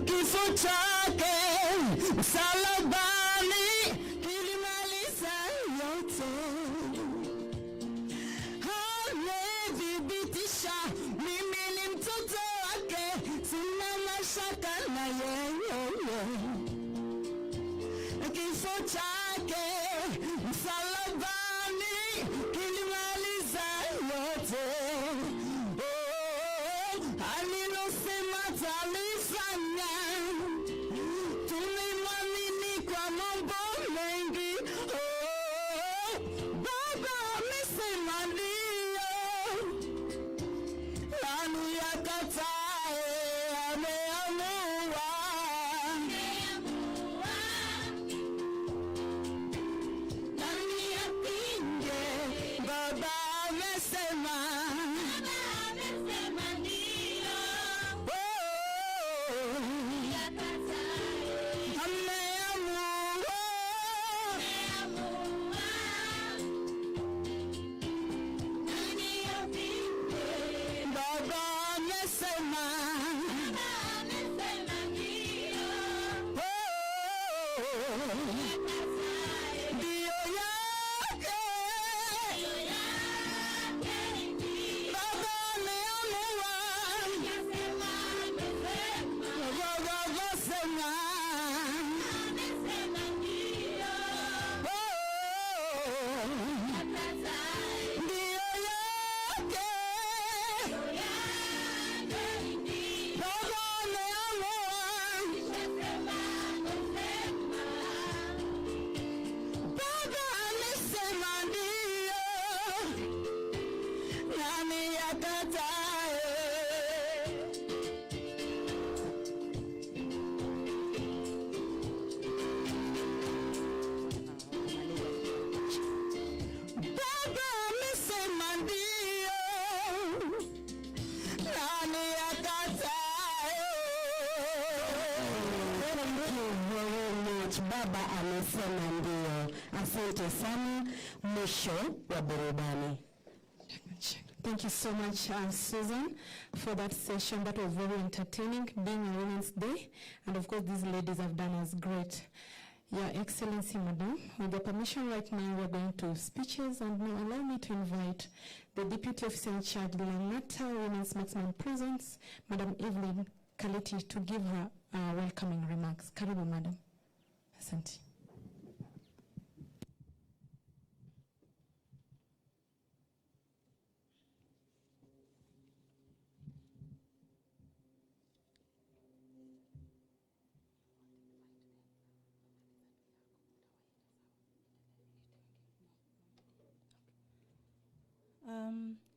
Kifo chake msalabani kilimaliza yote. Amethibitisha mimi ni mtoto wake, sina mashaka na yeye. Kifo chake msalabani kilimaliza yote. Alilosema talifanya, tulimwamini kwa mambo mengi. Baba amesema ndio, nani akatae? Ameamua, nani apinge? Baba amesema Baba amesema ndio. Asante sana. Mwisho wa burudani. Thank you so much, Susan, for that session. That was very entertaining, being a Women's Day. And of course, these ladies have done us great. Your Excellency, Madam, with your permission right now, we're going to speeches. And now allow me to invite the Deputy Officer in Charge, Langata Women's Maximum Prisons, Madam Evelyn Kaleti, to give her welcoming remarks. Karibu, Madam. Asante.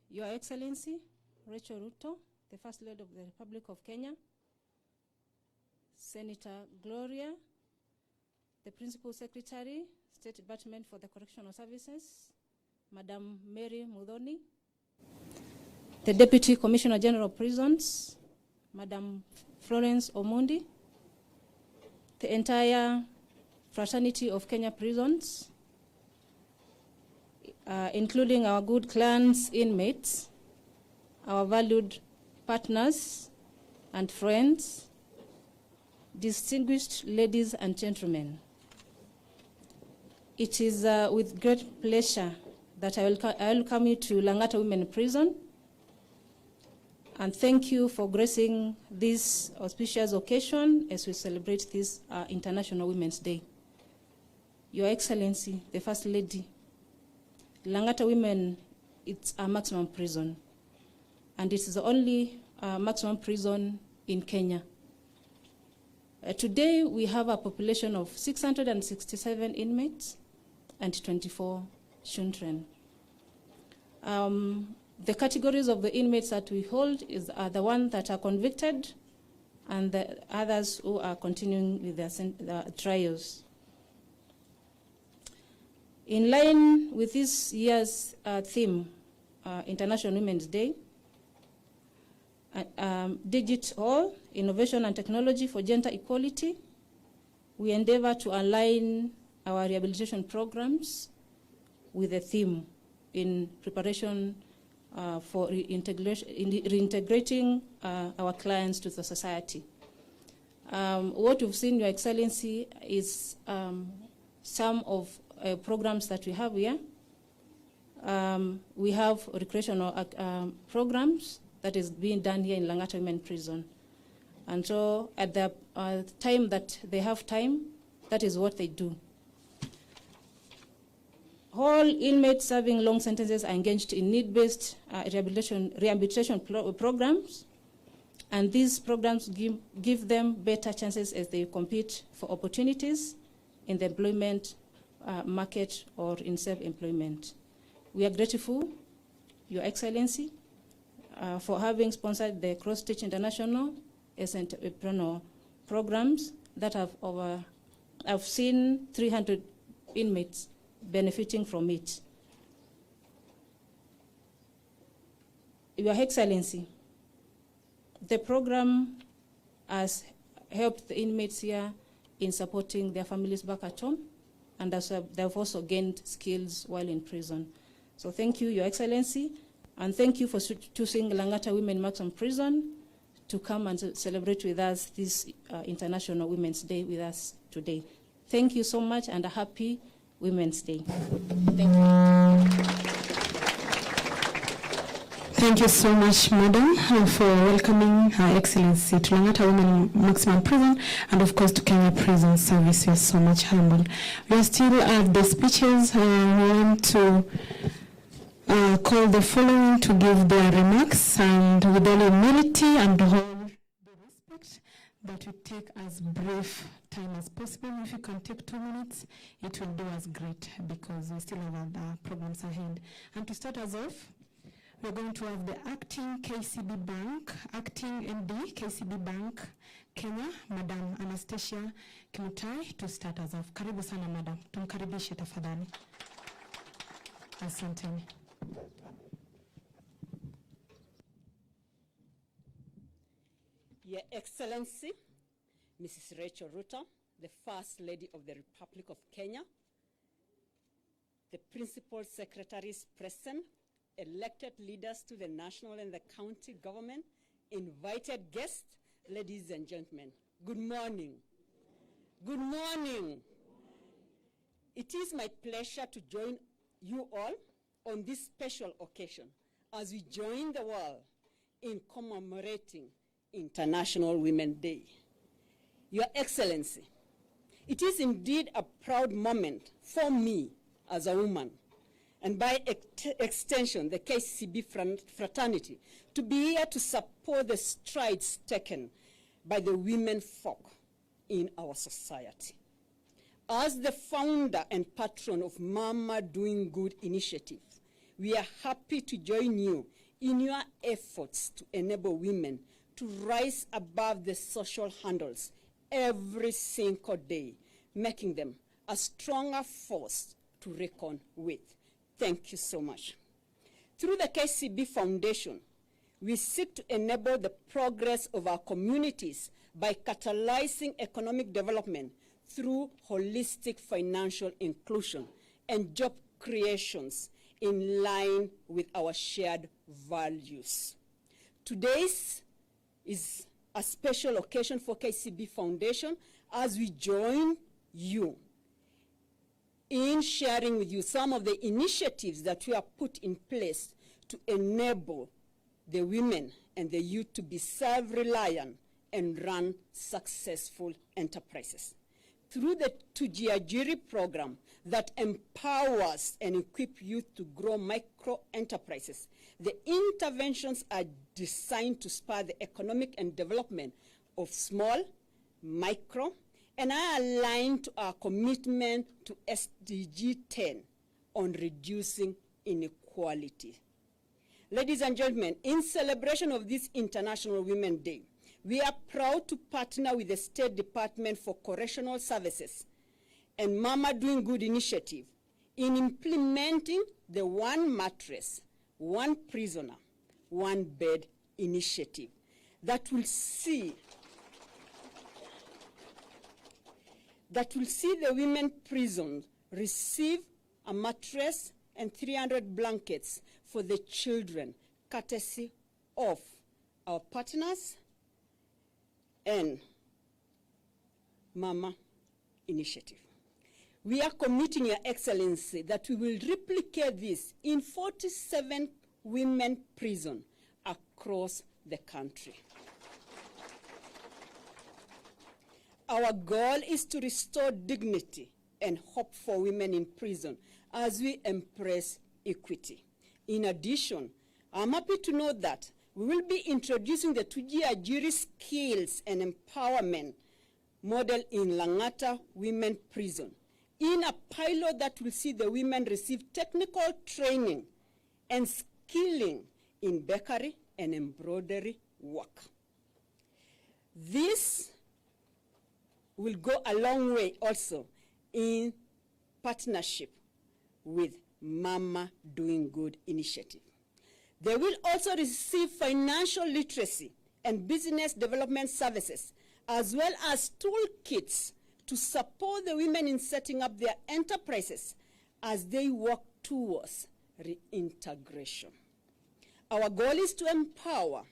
Your Excellency, Rachel Ruto, the First Lady of the Republic of Kenya, Senator Gloria, the Principal Secretary, State Department for the Correctional Services, Madam Mary Mudhoni, the Deputy Commissioner General of Prisons, Madam Florence Omondi, the entire fraternity of Kenya prisons, including our good clans, inmates, our valued partners and friends, distinguished ladies and gentlemen. It is with great pleasure that I welcome you to Langata Women Prison, and thank you for gracing this auspicious occasion as we celebrate this International Women's Day. Your Excellency, the First Lady, Langata Women, it's a maximum prison, and it is the only maximum prison in Kenya. Today, we have a population of 667 inmates and 24 children. The categories of the inmates that we hold are the ones that are convicted and the others who are continuing with their trials. In line with this year's theme, International Women's Day, Digital Innovation and Technology for Gender Equality, we endeavor to align our rehabilitation programs with the theme in preparation for reintegrating our clients to the society. What you've seen, Your Excellency, is some of programs that we have here. We have recreational programs that is being done here in Langata Women Prison. And so at the time that they have time, that is what they do. All inmates serving long sentences are engaged in need-based rehabilitation programs, and these programs give them better chances as they compete for opportunities in the employment market or in self-employment. We are grateful, Your Excellency, for having sponsored the Cross Stitch International as entrepreneur programs that I've seen 300 inmates benefiting from it. Your Excellency, the program has helped the inmates here in supporting their families back at home, and they've also gained skills while in prison. So thank you, Your Excellency, and thank you for choosing Langata Women Maximum Prison to come and celebrate with us this International Women's Day with us today. Thank you so much, and a happy Women's Day. Thank you. Thank you so much, Madam, for welcoming Her Excellency to Langata Women Maximum Prison and, of course, to Kenya Prison Service. We're so much humble. We are still at the speeches. We want to call the following to give their remarks, and with all humility and all the respect, that we take as brief time as possible. If you can take 2 minutes, it will do us great, because we still have other programs ahead. And to start us off, we're going to have the acting KCB Bank, acting MD, KCB Bank, Kenya, Madam Anastasia Kimutai, to start us off. Karibu sana, Madam. Tumkaribishe tafadhali. Asanteni. Your Excellency, Mrs. Rachel Ruto, the First Lady of the Republic of Kenya, the Principal Secretaries present, elected leaders to the national and the county government, invited guests, ladies and gentlemen, good morning. Good morning. It is my pleasure to join you all on this special occasion as we join the world in commemorating International Women's Day. Your Excellency, it is indeed a proud moment for me as a woman, and by extension, the KCB fraternity, to be here to support the strides taken by the women folk in our society. As the founder and patron of Mama Doing Good initiative, we are happy to join you in your efforts to enable women to rise above the social hurdles every single day, making them a stronger force to reckon with. Thank you so much. Through the KCB Foundation, we seek to enable the progress of our communities by catalyzing economic development through holistic financial inclusion and job creations in line with our shared values. Today's is a special occasion for KCB Foundation as we join you in sharing with you some of the initiatives that we have put in place to enable the women and the youth to be self-reliant and run successful enterprises. Through the Tujiajiri program that empowers and equips youth to grow micro enterprises The interventions are designed to spur the economic and development of small, micro, and are aligned to our commitment to SDG 10 on reducing inequality. Ladies and gentlemen, in celebration of this International Women's Day, we are proud to partner with the State Department for Correctional Services and Mama Doing Good initiative in implementing the One Mattress, One Prisoner, One Bed initiative that will see the women prisons receive a mattress and 300 blankets for the children, courtesy of our partners and Mama Initiative. We are committing, Your Excellency, that we will replicate this in 47 women prisons across the country. Our goal is to restore dignity and hope for women in prison as we embrace equity. In addition, I'm happy to know that we will be introducing the Tuji Ajiri Skills and Empowerment model in Langata Women Prison in a pilot that will see the women receive technical training and skilling in bakery and embroidery work. This will go a long way also in partnership with Mama Doing Good initiative. They will also receive financial literacy and business development services, as well as toolkits to support the women in setting up their enterprises as they work towards reintegration. Our goal is to empower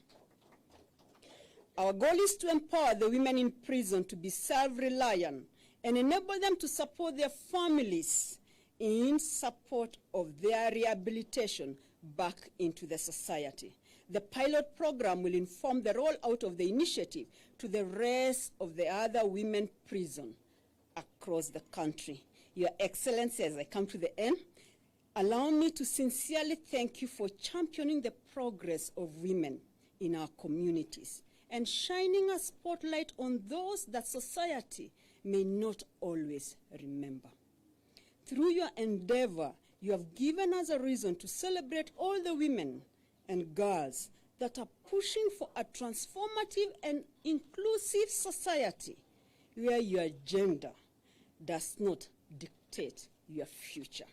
the women in prison to be self-reliant and enable them to support their families in support of their rehabilitation back into the society. The pilot program will inform the rollout of the initiative to the rest of the other women prisons across the country. Your Excellency, as I come to the end, allow me to sincerely thank you for championing the progress of women in our communities and shining a spotlight on those that society may not always remember. Through your endeavor, you have given us a reason to celebrate all the women and girls that are pushing for a transformative and inclusive society where your gender does not dictate your future.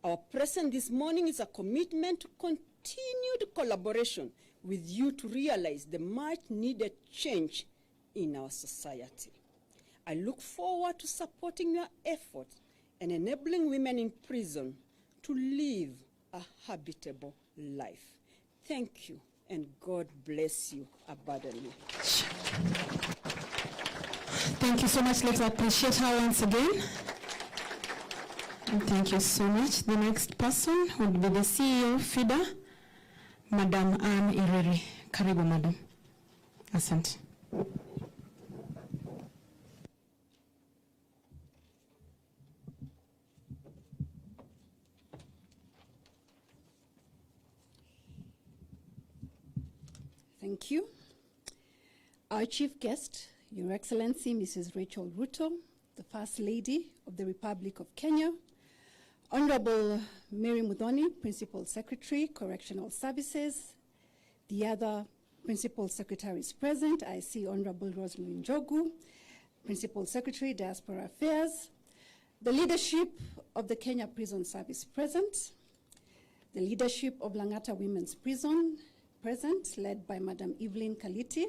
Our presence this morning is a commitment to continued collaboration with you to realize the much needed change in our society. I look forward to supporting your efforts and enabling women in prison to live a habitable life. Thank you, and God bless you abundantly. Thank you so much. Let's appreciate her once again. And thank you so much. The next person would be the CEO of FIDA, Madam Anne Ireri. Karibu, Madam. Asante. Thank you. Our chief guest, Your Excellency, Mrs. Rachel Ruto, the First Lady of the Republic of Kenya, Honorable Mary Muthoni, Principal Secretary, Correctional Services, the other Principal Secretaries present. I see Honorable Rosemary Njogu, Principal Secretary, Diaspora Affairs, the leadership of the Kenya Prison Service present, the leadership of Langata Women's Prison present, led by Madam Evelyn Kaliti,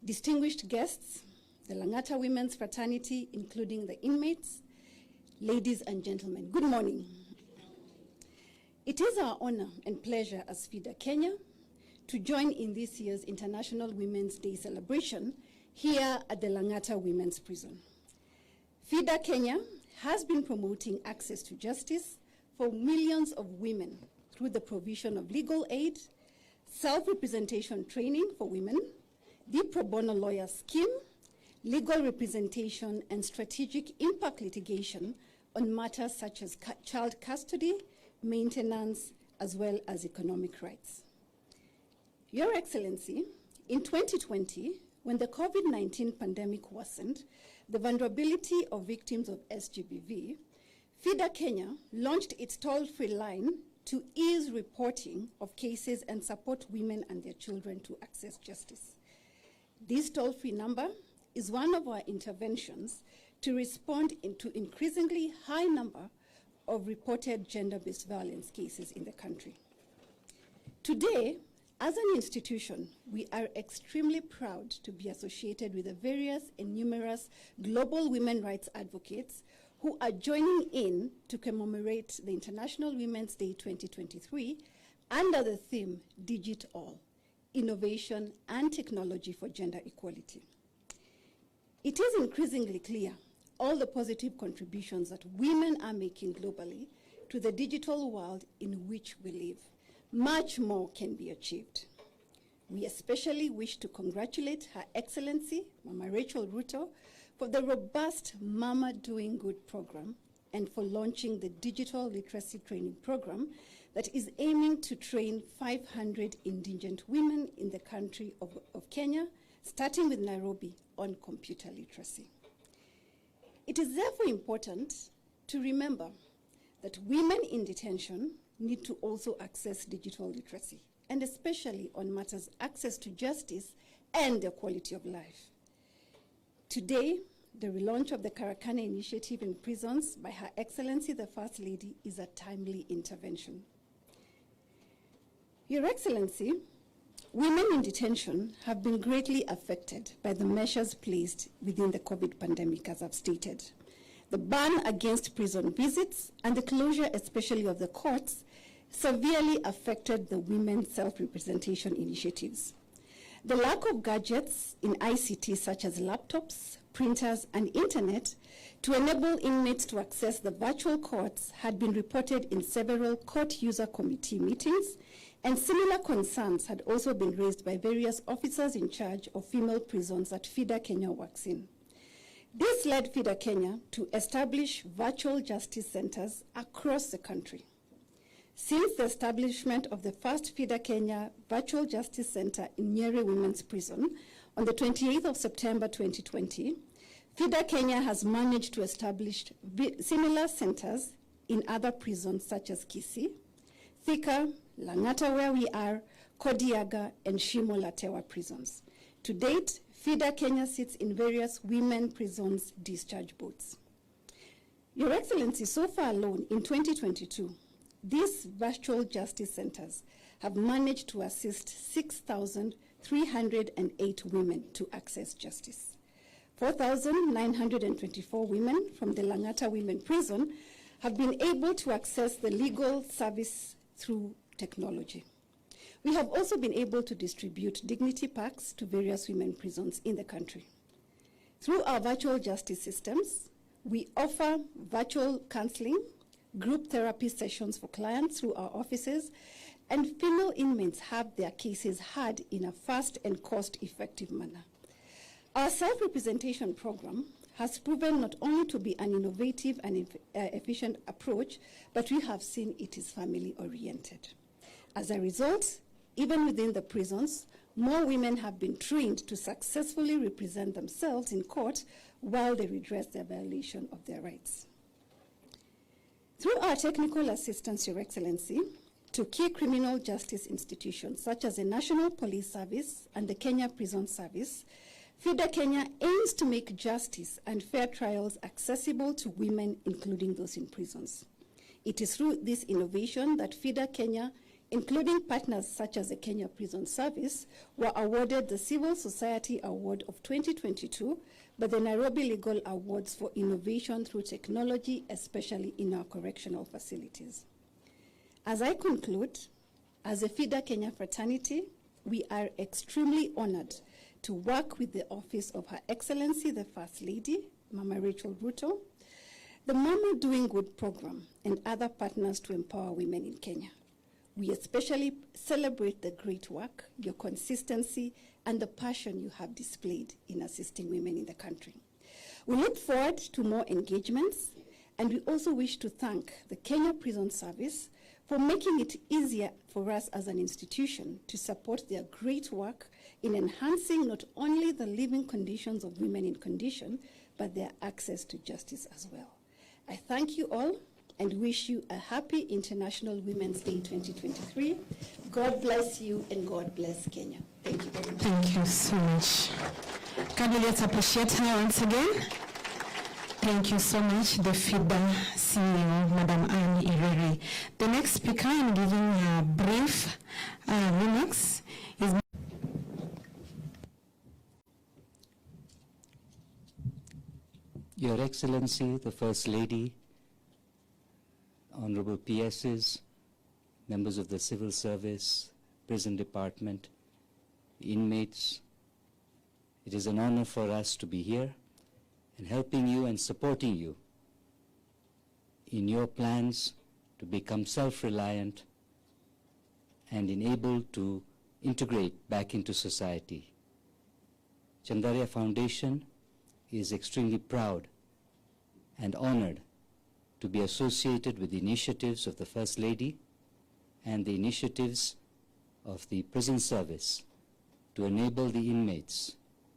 distinguished guests, the Langata Women's Fraternity, including the inmates, ladies and gentlemen, good morning. It is our honor and pleasure as FIDA Kenya to join in this year's International Women's Day celebration here at the Langata Women's Prison. FIDA Kenya has been promoting access to justice for millions of women through the provision of legal aid, self-representation training for women, the pro bono lawyer scheme, legal representation, and strategic impact litigation on matters such as child custody, maintenance, as well as economic rights. Your Excellency, in 2020, when the COVID-19 pandemic worsened the vulnerability of victims of SGBV, FIDA Kenya launched its toll-free line to ease reporting of cases and support women and their children to access justice. This toll-free number is one of our interventions to respond to increasingly high number of reported gender-based violence cases in the country. Today, as an institution, we are extremely proud to be associated with the various and numerous global women rights advocates who are joining in to commemorate the International Women's Day 2023 under the theme Digital, Innovation and Technology for Gender Equality. It is increasingly clear all the positive contributions that women are making globally to the digital world in which we live. Much more can be achieved. We especially wish to congratulate Her Excellency, Mama Rachel Ruto, for the robust Mama Doing Good program and for launching the Digital Literacy Training Program that is aiming to train 500 indigent women in the country of Kenya, starting with Nairobi, on computer literacy. It is therefore important to remember that women in detention need to also access digital literacy, and especially on matters access to justice and their quality of life. Today, the relaunch of the Carakana initiative in prisons by Her Excellency the First Lady is a timely intervention. Your Excellency, women in detention have been greatly affected by the measures placed within the COVID pandemic, as I've stated. The ban against prison visits and the closure especially of the courts severely affected the women's self-representation initiatives. The lack of gadgets in ICT such as laptops, printers, and internet to enable inmates to access the virtual courts had been reported in several court user committee meetings, and similar concerns had also been raised by various officers in charge of female prisons that FIDA Kenya works in. This led FIDA Kenya to establish virtual justice centers across the country. Since the establishment of the first FIDA Kenya Virtual Justice Center in Nyeri Women's Prison on the 28th of September 2020, FIDA Kenya has managed to establish similar centers in other prisons such as Kisii, Thika, Langata where we are, Kodiaga, and Shimo La Tewa prisons. To date, FIDA Kenya sits in various women prisons discharge boards. Your Excellency, so far alone in 2022, these virtual justice centers have managed to assist 6,308 women to access justice. 4,924 women from the Langata Women Prison have been able to access the legal service through technology. We have also been able to distribute dignity packs to various women prisons in the country. Through our virtual justice systems, we offer virtual counseling, group therapy sessions for clients through our offices, and female inmates have their cases heard in a fast and cost-effective manner. Our self-representation program has proven not only to be an innovative and efficient approach, but we have seen it is family-oriented. As a result, even within the prisons, more women have been trained to successfully represent themselves in court while they redress their violation of their rights. Through our technical assistance, Your Excellency, to key criminal justice institutions such as the National Police Service and the Kenya Prison Service, FIDA Kenya aims to make justice and fair trials accessible to women, including those in prisons. It is through this innovation that FIDA Kenya, including partners such as the Kenya Prison Service, were awarded the Civil Society Award of 2022 by the Nairobi Legal Awards for Innovation through Technology, especially in our correctional facilities. As I conclude, as a FIDA Kenya fraternity, we are extremely honored to work with the Office of Her Excellency, the First Lady, Mama Rachel Ruto, the Mama Doing Good program, and other partners to empower women in Kenya. We especially celebrate the great work, your consistency, and the passion you have displayed in assisting women in the country. We look forward to more engagements, and we also wish to thank the Kenya Prison Service for making it easier for us as an institution to support their great work in enhancing not only the living conditions of women in condition, but their access to justice as well. I thank you all and wish you a happy International Women's Day 2023. God bless you and God bless Kenya. Thank you very much. Thank you so much. Can we let's appreciate her once again? Thank you so much, the FIDA CEO, Madam Anne Ireri. The next speaker in giving a brief remarks is Your Excellency, the First Lady, Honorable PSs, members of the Civil Service, Prison Department, inmates, it is an honor for us to be here and helping you and supporting you in your plans to become self-reliant and enabled to integrate back into society. Chandaria Foundation is extremely proud and honored to be associated with the initiatives of the First Lady and the initiatives of the prison service to enable the inmates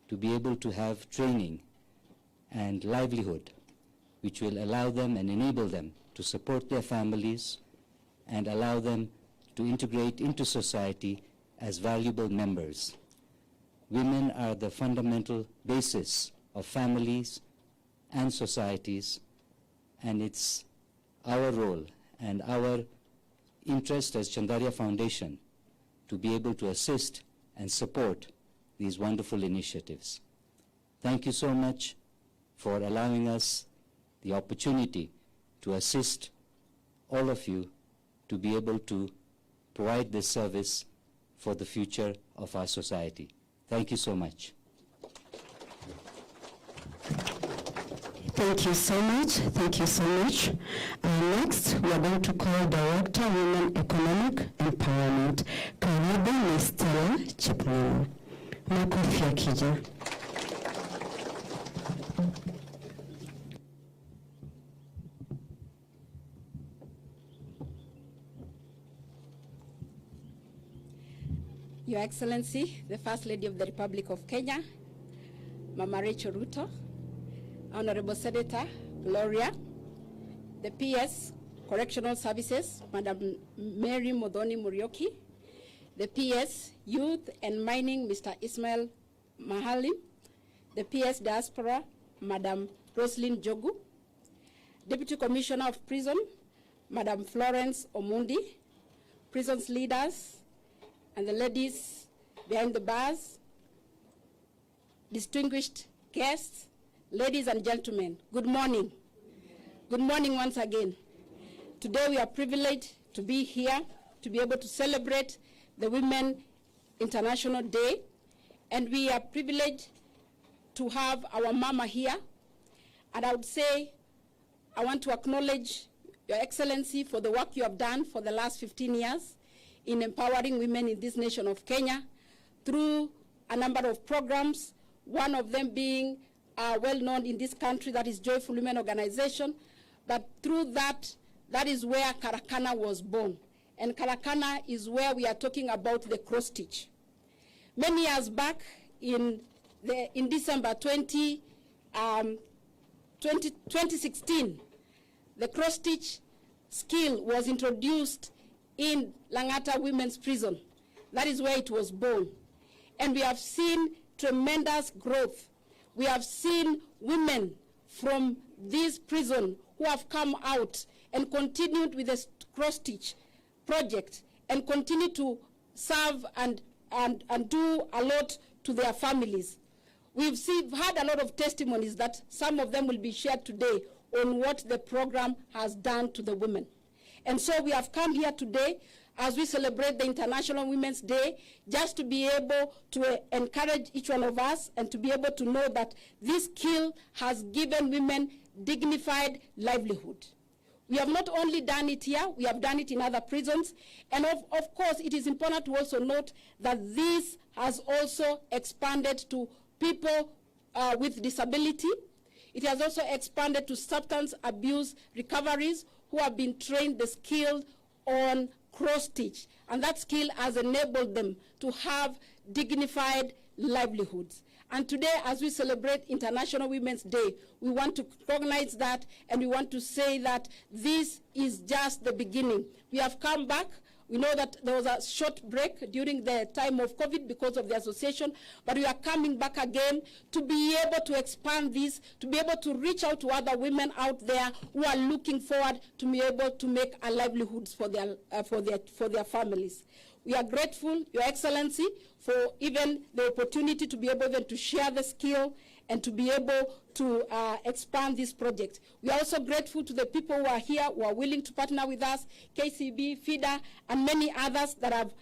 to be able to have training and livelihood, which will allow them and enable them to support their families and allow them to integrate into society as valuable members. Women are the fundamental basis of families and societies, and it's our role and our interest as Chandaria Foundation to be able to assist and support these wonderful initiatives. Thank you so much for allowing us the opportunity to assist all of you to be able to provide this service for the future of our society. Thank you so much. Thank you so much. Thank you so much. Next, we are going to call Director, Women Economic Empowerment, Karibu Ms. Stella Chipnino. Makofi yakija. Your Excellency, the First Lady of the Republic of Kenya, Mama Rachel Ruto, Honorable Senator Gloria, the PS Correctional Services, Madam Mary Modoni Murioki, the PS Youth and Mining, Mr. Ismail Mahali, the PS Diaspora, Madam Roslyn Jogu, Deputy Commissioner of Prison, Madam Florence Omundi, prisons leaders, and the ladies behind the bars, distinguished guests, ladies and gentlemen, good morning. Good morning once again. Today we are privileged to be here to be able to celebrate the Women International Day, and we are privileged to have our mama here. And I would say I want to acknowledge Your Excellency for the work you have done for the last 15 years in empowering women in this nation of Kenya through a number of programs, one of them being well known in this country, that is Joyful Women Organization. But through that, that is where Carakana was born. And Carakana is where we are talking about the cross-stitch. Many years back, in December 2016, the cross-stitch skill was introduced in Langata Women's Prison. That is where it was born. And we have seen tremendous growth. We have seen women from this prison who have come out and continued with the cross-stitch project and continue to serve and do a lot to their families. We've had a lot of testimonies that some of them will be shared today on what the program has done to the women. And so we have come here today as we celebrate the International Women's Day, just to be able to encourage each one of us and to be able to know that this skill has given women dignified livelihood. We have not only done it here, we have done it in other prisons. And of course, it is important to also note that this has also expanded to people with disability. It has also expanded to substance abuse recoveries who have been trained the skill on cross-stitch, and that skill has enabled them to have dignified livelihoods. And today, as we celebrate International Women's Day, we want to recognize that, and we want to say that this is just the beginning. We have come back. We know that there was a short break during the time of COVID because of the association, but we are coming back again to be able to expand this, to be able to reach out to other women out there who are looking forward to be able to make a livelihoods for their families. We are grateful, Your Excellency, for even the opportunity to be able even to share the skill and to be able to expand this project. We are also grateful to the people who are here, who are willing to partner with us, KCB, FIDA, and many others that have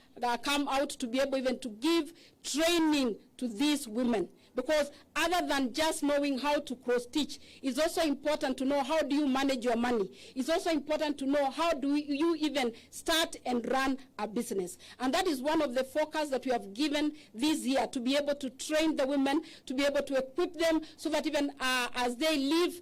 come out to be able even to give training to these women. Because other than just knowing how to cross-stitch, it's also important to know how do you manage your money. It's also important to know how do you even start and run a business. And that is one of the focus that we have given this year, to be able to train the women, to be able to equip them so that even as they leave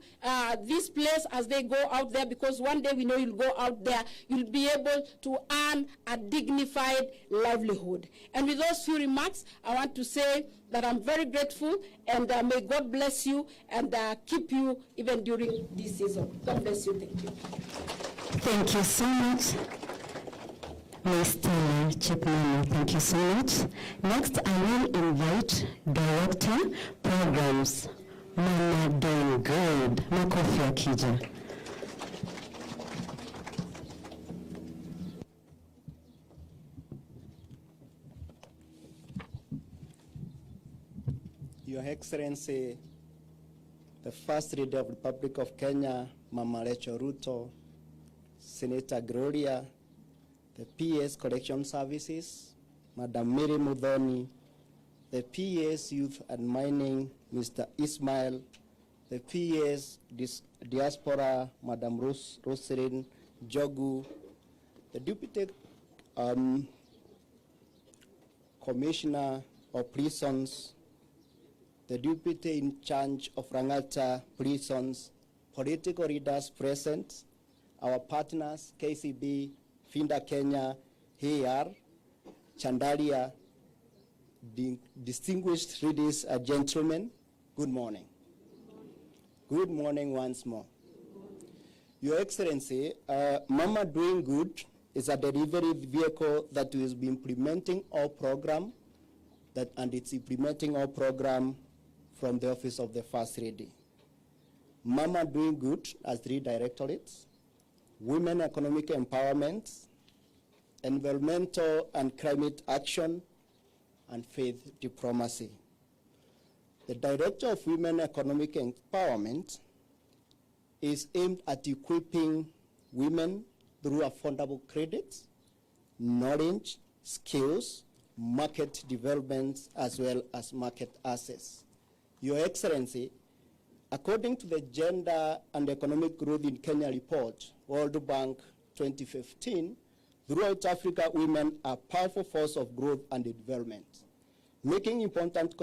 this place, as they go out there, because one day we know you'll go out there, you'll be able to earn a dignified livelihood. And with those few remarks, I want to say that I'm very grateful, and may God bless you and keep you even during this season. God bless you. Thank you. Thank you so much, Mr. Chipmani. Thank you so much. Next, I will invite Director Programs, Mama Doing Good, Makofi Akija. Your Excellency, the First Lady of the Republic of Kenya, Mama Rachel Ruto, Senator Gloria, the PS Collection Services, Madam Mary Mudhoni, the PS Youth and Mining, Mr. Ismail, the PS Diaspora, Madam Roselyn Jogu, the Deputy Commissioner of Prisons, the Deputy in charge of Langata prisons, political leaders present, our partners, KCB, FINDA Kenya, AR, Chandaria, distinguished ladies and gentlemen, good morning. Good morning once more. Your Excellency, Mama Doing Good is a delivery vehicle that will be implementing our program, and it's implementing our program from the Office of the First Lady. Mama Doing Good has 3 directorates: Women Economic Empowerment, Environmental and Climate Action, and Faith Diplomacy. The Director of Women Economic Empowerment is aimed at equipping women through affordable credits, knowledge, skills, market development, as well as market access. Your Excellency, according to the Gender and Economic Growth in Kenya report, World Bank 2015, throughout Africa, women are a powerful force of growth and development, making important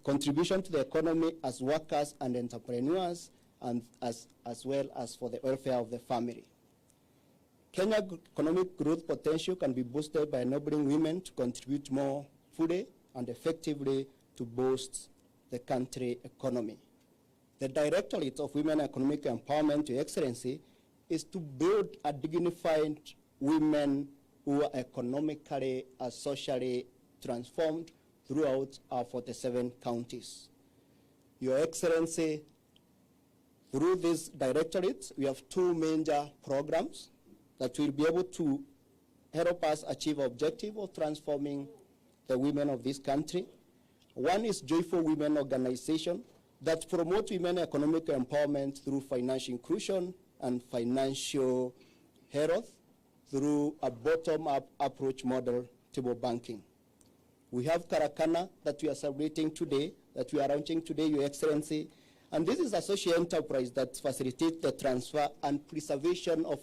contribution to the economy as workers and entrepreneurs, and as well as for the welfare of the family. Kenya's economic growth potential can be boosted by enabling women to contribute more fully and effectively to boost the country economy. The Directorate of Women Economic Empowerment, Your Excellency, is to build a dignified women who are economically and socially transformed throughout our 47 counties. Your Excellency, through this directorate, we have 2 major programs that will be able to help us achieve objective of transforming the women of this country. One is Joyful Women Organization that promotes women economic empowerment through financial inclusion and financial health through a bottom-up approach model, table banking. We have Carakana that we are celebrating today, that we are launching today, Your Excellency, and this is a social enterprise that facilitates the transfer and preservation of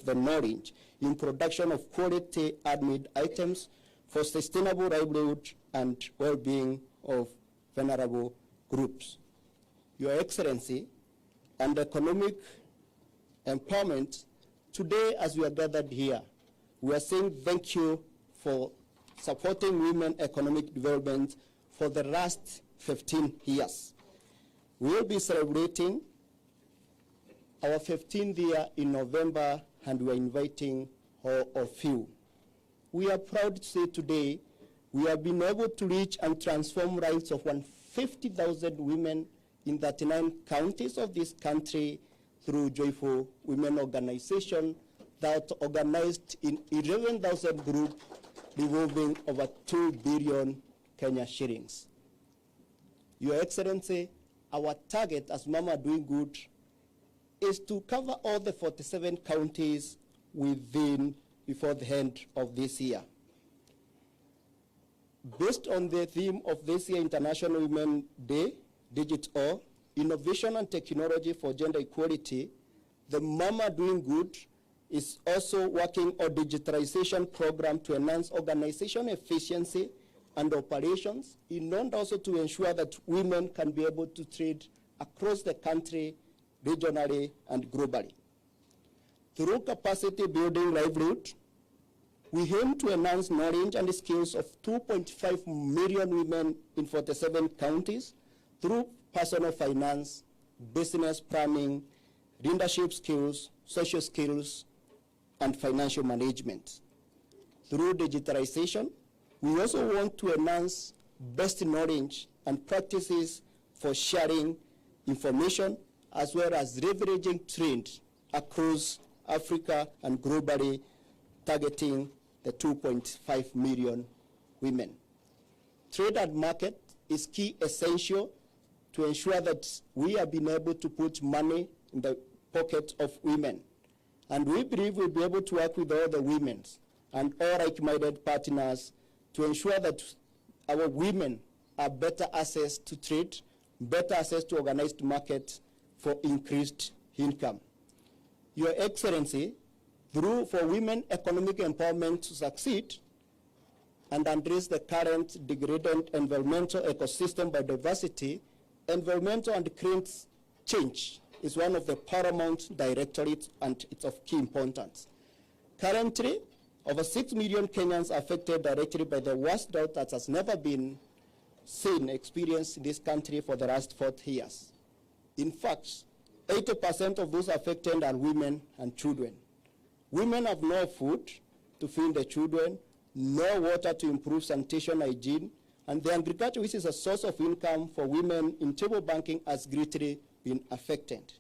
the knowledge in production of quality handmade items for sustainable livelihood and well-being of vulnerable groups. Your Excellency, and economic empowerment, today as we are gathered here, we are saying thank you for supporting women economic development for the last 15 years. We will be celebrating our 15th year in November, and we are inviting all of you. We are proud to say today we have been able to reach and transform lives of 150,000 women in 39 counties of this country through Joyful Women Organization that organized in 11,000 groups, revolving over 2 billion Kenya shillings. Your Excellency, our target as Mama Doing Good is to cover all the 47 counties before the end of this year. Based on the theme of this year International Women's Day, Digital, Innovation and Technology for Gender Equality, the Mama Doing Good is also working on digitalization program to enhance organization efficiency and operations in order also to ensure that women can be able to trade across the country, regionally and globally. Through capacity building livelihood, we aim to enhance knowledge and skills of 2.5 million women in 47 counties through personal finance, business planning, leadership skills, social skills, and financial management. Through digitalization, we also want to enhance best knowledge and practices for sharing information, as well as leveraging trade across Africa and globally, targeting the 2.5 million women. Trade and market is key essential to ensure that we have been able to put money in the pocket of women. And we believe we'll be able to work with all the women and all like-minded partners to ensure that our women have better access to trade, better access to organized market for increased income. Your Excellency, for women economic empowerment to succeed and address the current degraded environmental ecosystem biodiversity, environmental and climate change is one of the paramount directorates, and it's of key importance. Currently, over 6 million Kenyans are affected directly by the worst drought that has never been experienced in this country for the last 40 years. In fact, 80% of those affected are women and children. Women have no food to feed the children, no water to improve sanitation hygiene, and the agriculture, which is a source of income for women in table banking, has greatly been affected.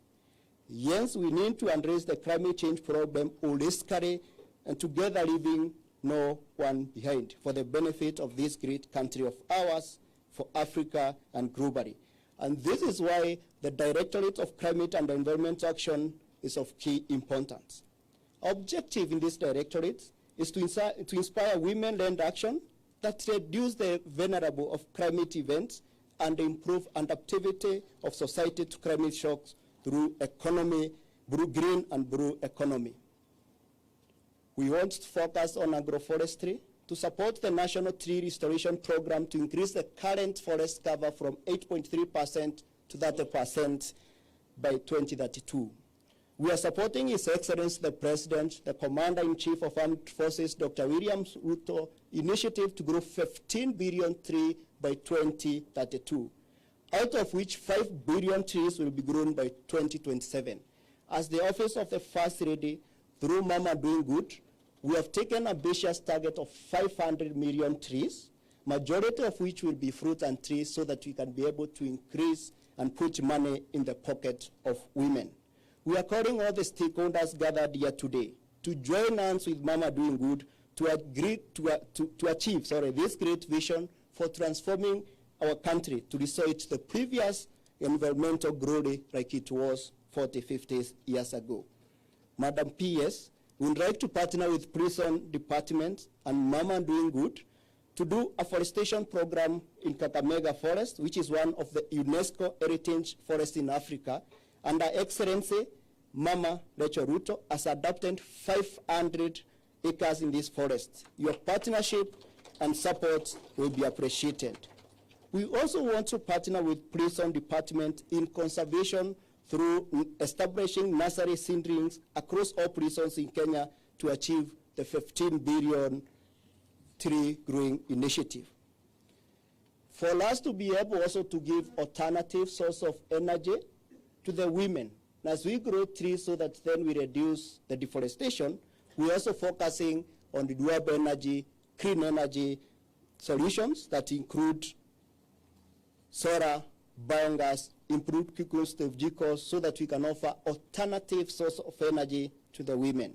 Yes, we need to address the climate change problem holistically and together, leaving no one behind for the benefit of this great country of ours, for Africa and globally. And this is why the Directorate of Climate and Environmental Action is of key importance. Objective in this directorate is to inspire women-led action that reduce the vulnerability of climate events and improve adaptivity of society to climate shocks through economy, through green and blue economy. We want to focus on agroforestry to support the National Tree Restoration Program to increase the current forest cover from 8.3% to 30% by 2032. We are supporting His Excellency the President, the Commander-in-Chief of Armed Forces, Dr. William Ruto, initiative to grow 15 billion trees by 2032, out of which 5 billion trees will be grown by 2027. As the Office of the First Lady, through Mama Doing Good, we have taken an ambitious target of 500 million trees, majority of which will be fruit and trees, so that we can be able to increase and put money in the pocket of women. We are calling all the stakeholders gathered here today to join hands with Mama Doing Good to achieve this great vision for transforming our country to restore it to the previous environmental glory like it was 40, 50 years ago. Madam PS, we would like to partner with Prison Department and Mama Doing Good to do a forestation program in Kakamega Forest, which is one of the UNESCO heritage forests in Africa. And Her Excellency, Mama Rachel Ruto, has adopted 500 acres in this forest. Your partnership and support will be appreciated. We also want to partner with Prison Department in conservation through establishing nursery seedlings across all prisons in Kenya to achieve the 15 billion tree growing initiative. For us to be able also to give alternative source of energy to the women. And as we grow trees so that then we reduce the deforestation, we're also focusing on renewable energy, clean energy solutions that include solar, biogas, improved cost of vehicles so that we can offer alternative source of energy to the women.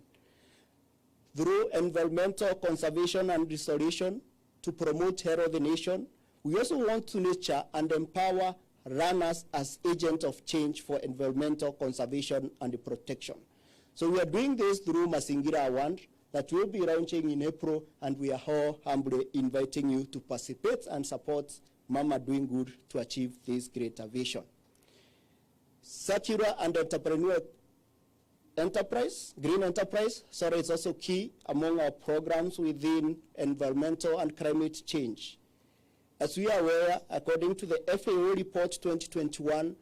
Through environmental conservation and restoration to promote health of the nation, we also want to nurture and empower runners as agents of change for environmental conservation and protection. So we are doing this through Mazingira Award that will be launching in April, and we are all humbly inviting you to participate and support Mama Doing Good to achieve this greater vision. Circular and entrepreneurial enterprise, green enterprise, is also key among our programs within environmental and climate change. As we are aware, according to the FAO report 2021,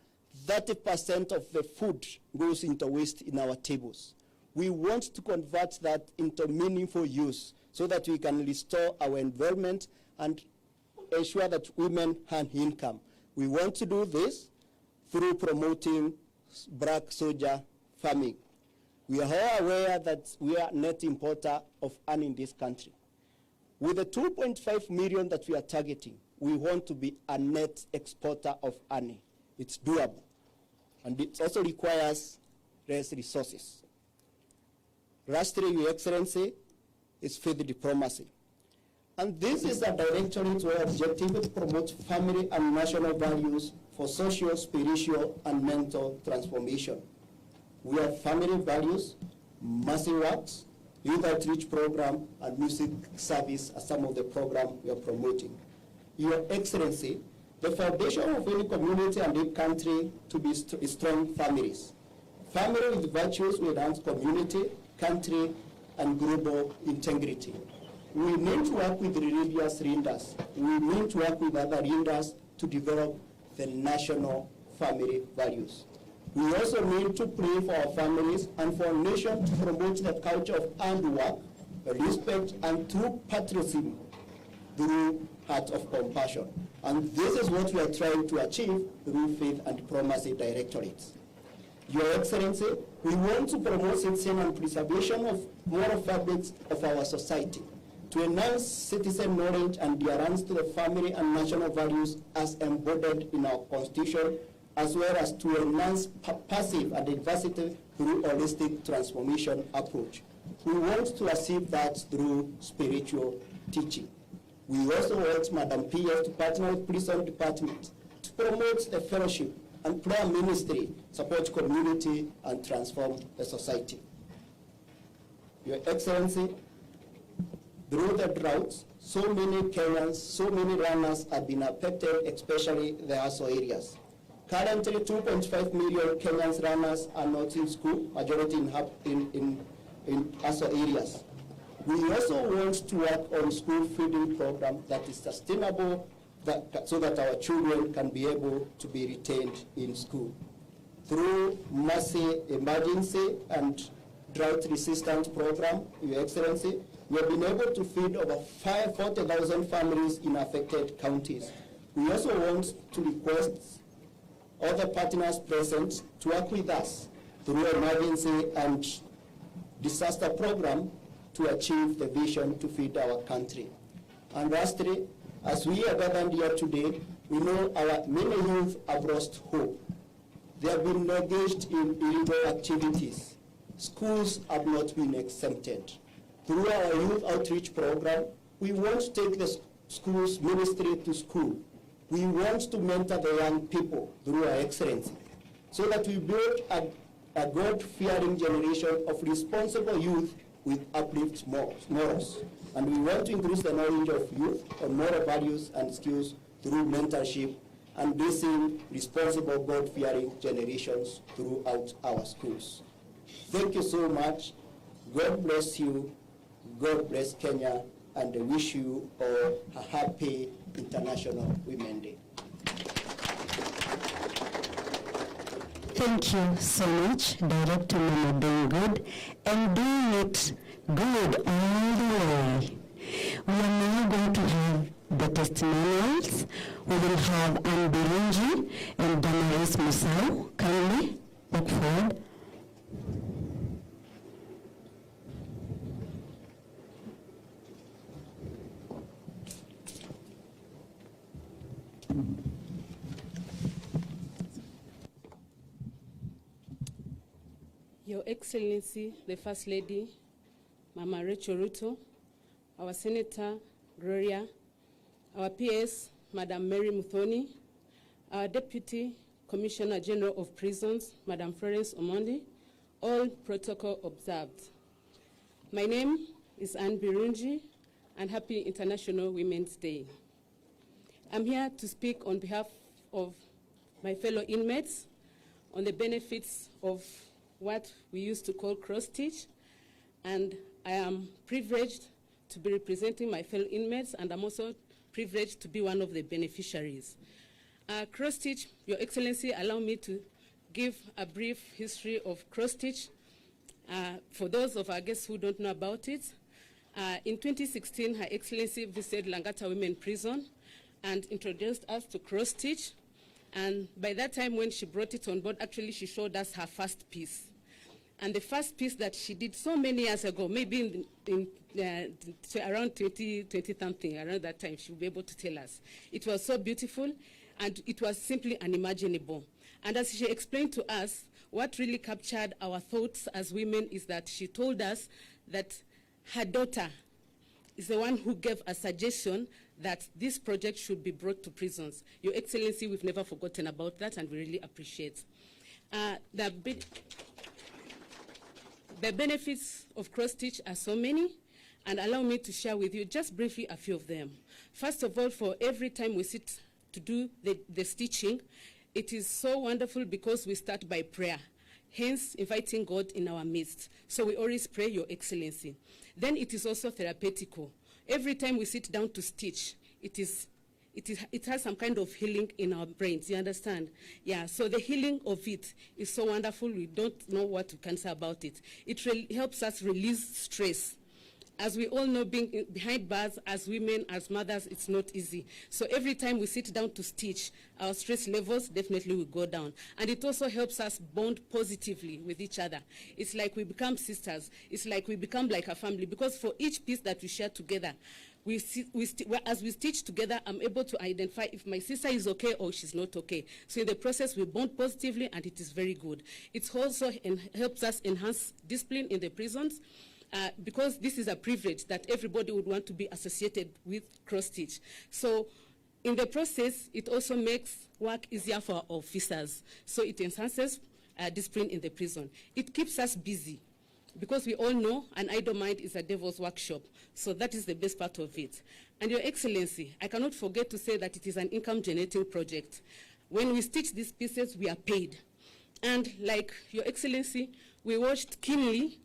30% of the food goes into waste in our tables. We want to convert that into meaningful use so that we can restore our environment and ensure that women have income. We want to do this through promoting black soja farming. We are all aware that we are net importer of honey in this country. With the 2.5 million that we are targeting, we want to be a net exporter of honey. It's doable. And it also requires less resources. Lastly, Your Excellency, is faith diplomacy. And this is a directorate where objective to promote family and national values for social, spiritual, and mental transformation. We have family values, mercy works, youth outreach program, and music service as some of the programs we are promoting. Your Excellency, the foundation of any community and any country to be strong families. Family with virtues will enhance community, country, and global integrity. We need to work with religious leaders. We need to work with other leaders to develop the national family values. We also need to pray for our families and for our nation to promote the culture of handwork, respect, and true patriotism through heart of compassion. And this is what we are trying to achieve through Faith and Diplomacy Directorates. Your Excellency, we want to promote citizen and preservation of moral fabrics of our society, to enhance citizen knowledge and adherence to the family and national values as embodied in our Constitution, as well as to enhance passive and diversity through holistic transformation approach. We want to achieve that through spiritual teaching. We also want Madam PS to partner with Prison Department to promote the fellowship and prayer ministry, support community, and transform the society. Your Excellency, through the droughts, so many Kenyans, so many runners have been affected, especially the ASO areas. Currently, 2.5 million Kenyans runners are not in school, majority in ASO areas. We also want to work on school feeding program that is sustainable, so that our children can be able to be retained in school. Through Mercy Emergency and Drought-Resistant Program, Your Excellency, we have been able to feed over 40,000 families in affected counties. We also want to request other partners present to work with us through emergency and disaster program to achieve the vision to feed our country. And lastly, as we are gathered here today, we know our many youth have lost hope. They have been engaged in illegal activities. Schools have not been exempted. Through our youth outreach program, we want to take the schools ministry to school. We want to mentor the young people through our excellency, so that we build a God-fearing generation of responsible youth with uplift morals. And we want to increase the knowledge of youth on moral values and skills through mentorship and raising responsible God-fearing generations throughout our schools. Thank you so much. God bless you. God bless Kenya. And I wish you all a happy International Women's Day. Thank you so much, Director Mama Doing Good, and doing it Good, all the way. We are now going to have the testimonials. We will have Anne Birunji and Damaris Musau. Kindly walk forward. Your Excellency, the First Lady, Mama Rachel Ruto, our Senator, Gloria, our PS, Madam Mary Muthoni, our Deputy Commissioner General of Prisons, Madam Florence Omondi, all protocol observed. My name is Anne Birunji, and happy International Women's Day. I'm here to speak on behalf of my fellow inmates on the benefits of what we used to call cross-stitch, and I am privileged to be representing my fellow inmates, and I'm also privileged to be one of the beneficiaries. Cross-stitch, Your Excellency, allow me to give a brief history of cross-stitch for those of our guests who don't know about it. In 2016, Her Excellency visited Langata Women Prison and introduced us to cross-stitch. And by that time, when she brought it on board, actually she showed us her first piece. And the first piece that she did so many years ago, maybe around 20-something, around that time, she'll be able to tell us. It was so beautiful, and it was simply unimaginable. And as she explained to us, what really captured our thoughts as women is that she told us that her daughter is the one who gave a suggestion that this project should be brought to prisons. Your Excellency, we've never forgotten about that, and we really appreciate. The benefits of cross-stitch are so many, and allow me to share with you just briefly a few of them. First of all, for every time we sit to do the stitching, it is so wonderful because we start by prayer, hence inviting God in our midst. So we always pray, Your Excellency. Then it is also therapeutical. Every time we sit down to stitch, it has some kind of healing in our brains, you understand? Yeah, so the healing of it is so wonderful, we don't know what we can say about it. It really helps us release stress. As we all know, being behind bars as women, as mothers, it's not easy. So every time we sit down to stitch, our stress levels definitely will go down. And it also helps us bond positively with each other. It's like we become sisters. It's like we become like a family, because for each piece that we share together, as we stitch together, I'm able to identify if my sister is okay or she's not okay. So in the process, we bond positively, and it is very good. It also helps us enhance discipline in the prisons, because this is a privilege that everybody would want to be associated with cross-stitch. So in the process, it also makes work easier for our officers. So it enhances discipline in the prison. It keeps us busy, because we all know an idle mind is a devil's workshop. So that is the best part of it. And Your Excellency, I cannot forget to say that it is an income-generating project. When we stitch these pieces, we are paid. And like Your Excellency, we watched keenly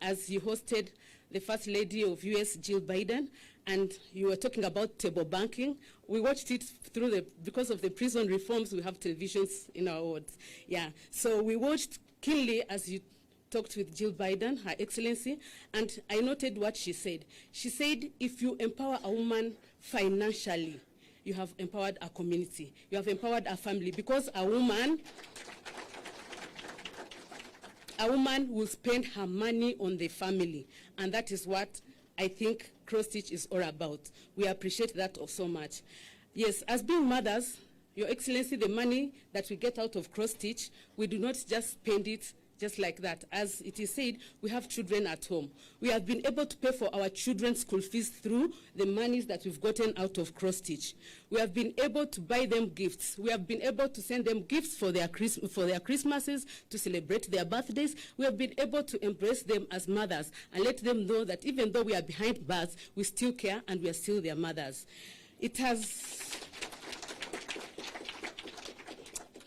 as you hosted the First Lady of US, Jill Biden, and you were talking about table banking. We watched it because of the prison reforms, we have televisions in our wards. Yeah, so we watched keenly as you talked with Jill Biden, Her Excellency, and I noted what she said. She said, if you empower a woman financially, you have empowered a community, you have empowered a family, because a woman will spend her money on the family, and that is what I think cross-stitch is all about. We appreciate that so much. Yes, as being mothers, Your Excellency, the money that we get out of cross-stitch, we do not just spend it just like that. As it is said, we have children at home. We have been able to pay for our children's school fees through the monies that we've gotten out of cross-stitch. We have been able to buy them gifts. We have been able to send them gifts for their Christmases, to celebrate their birthdays. We have been able to embrace them as mothers and let them know that even though we are behind bars, we still care and we are still their mothers.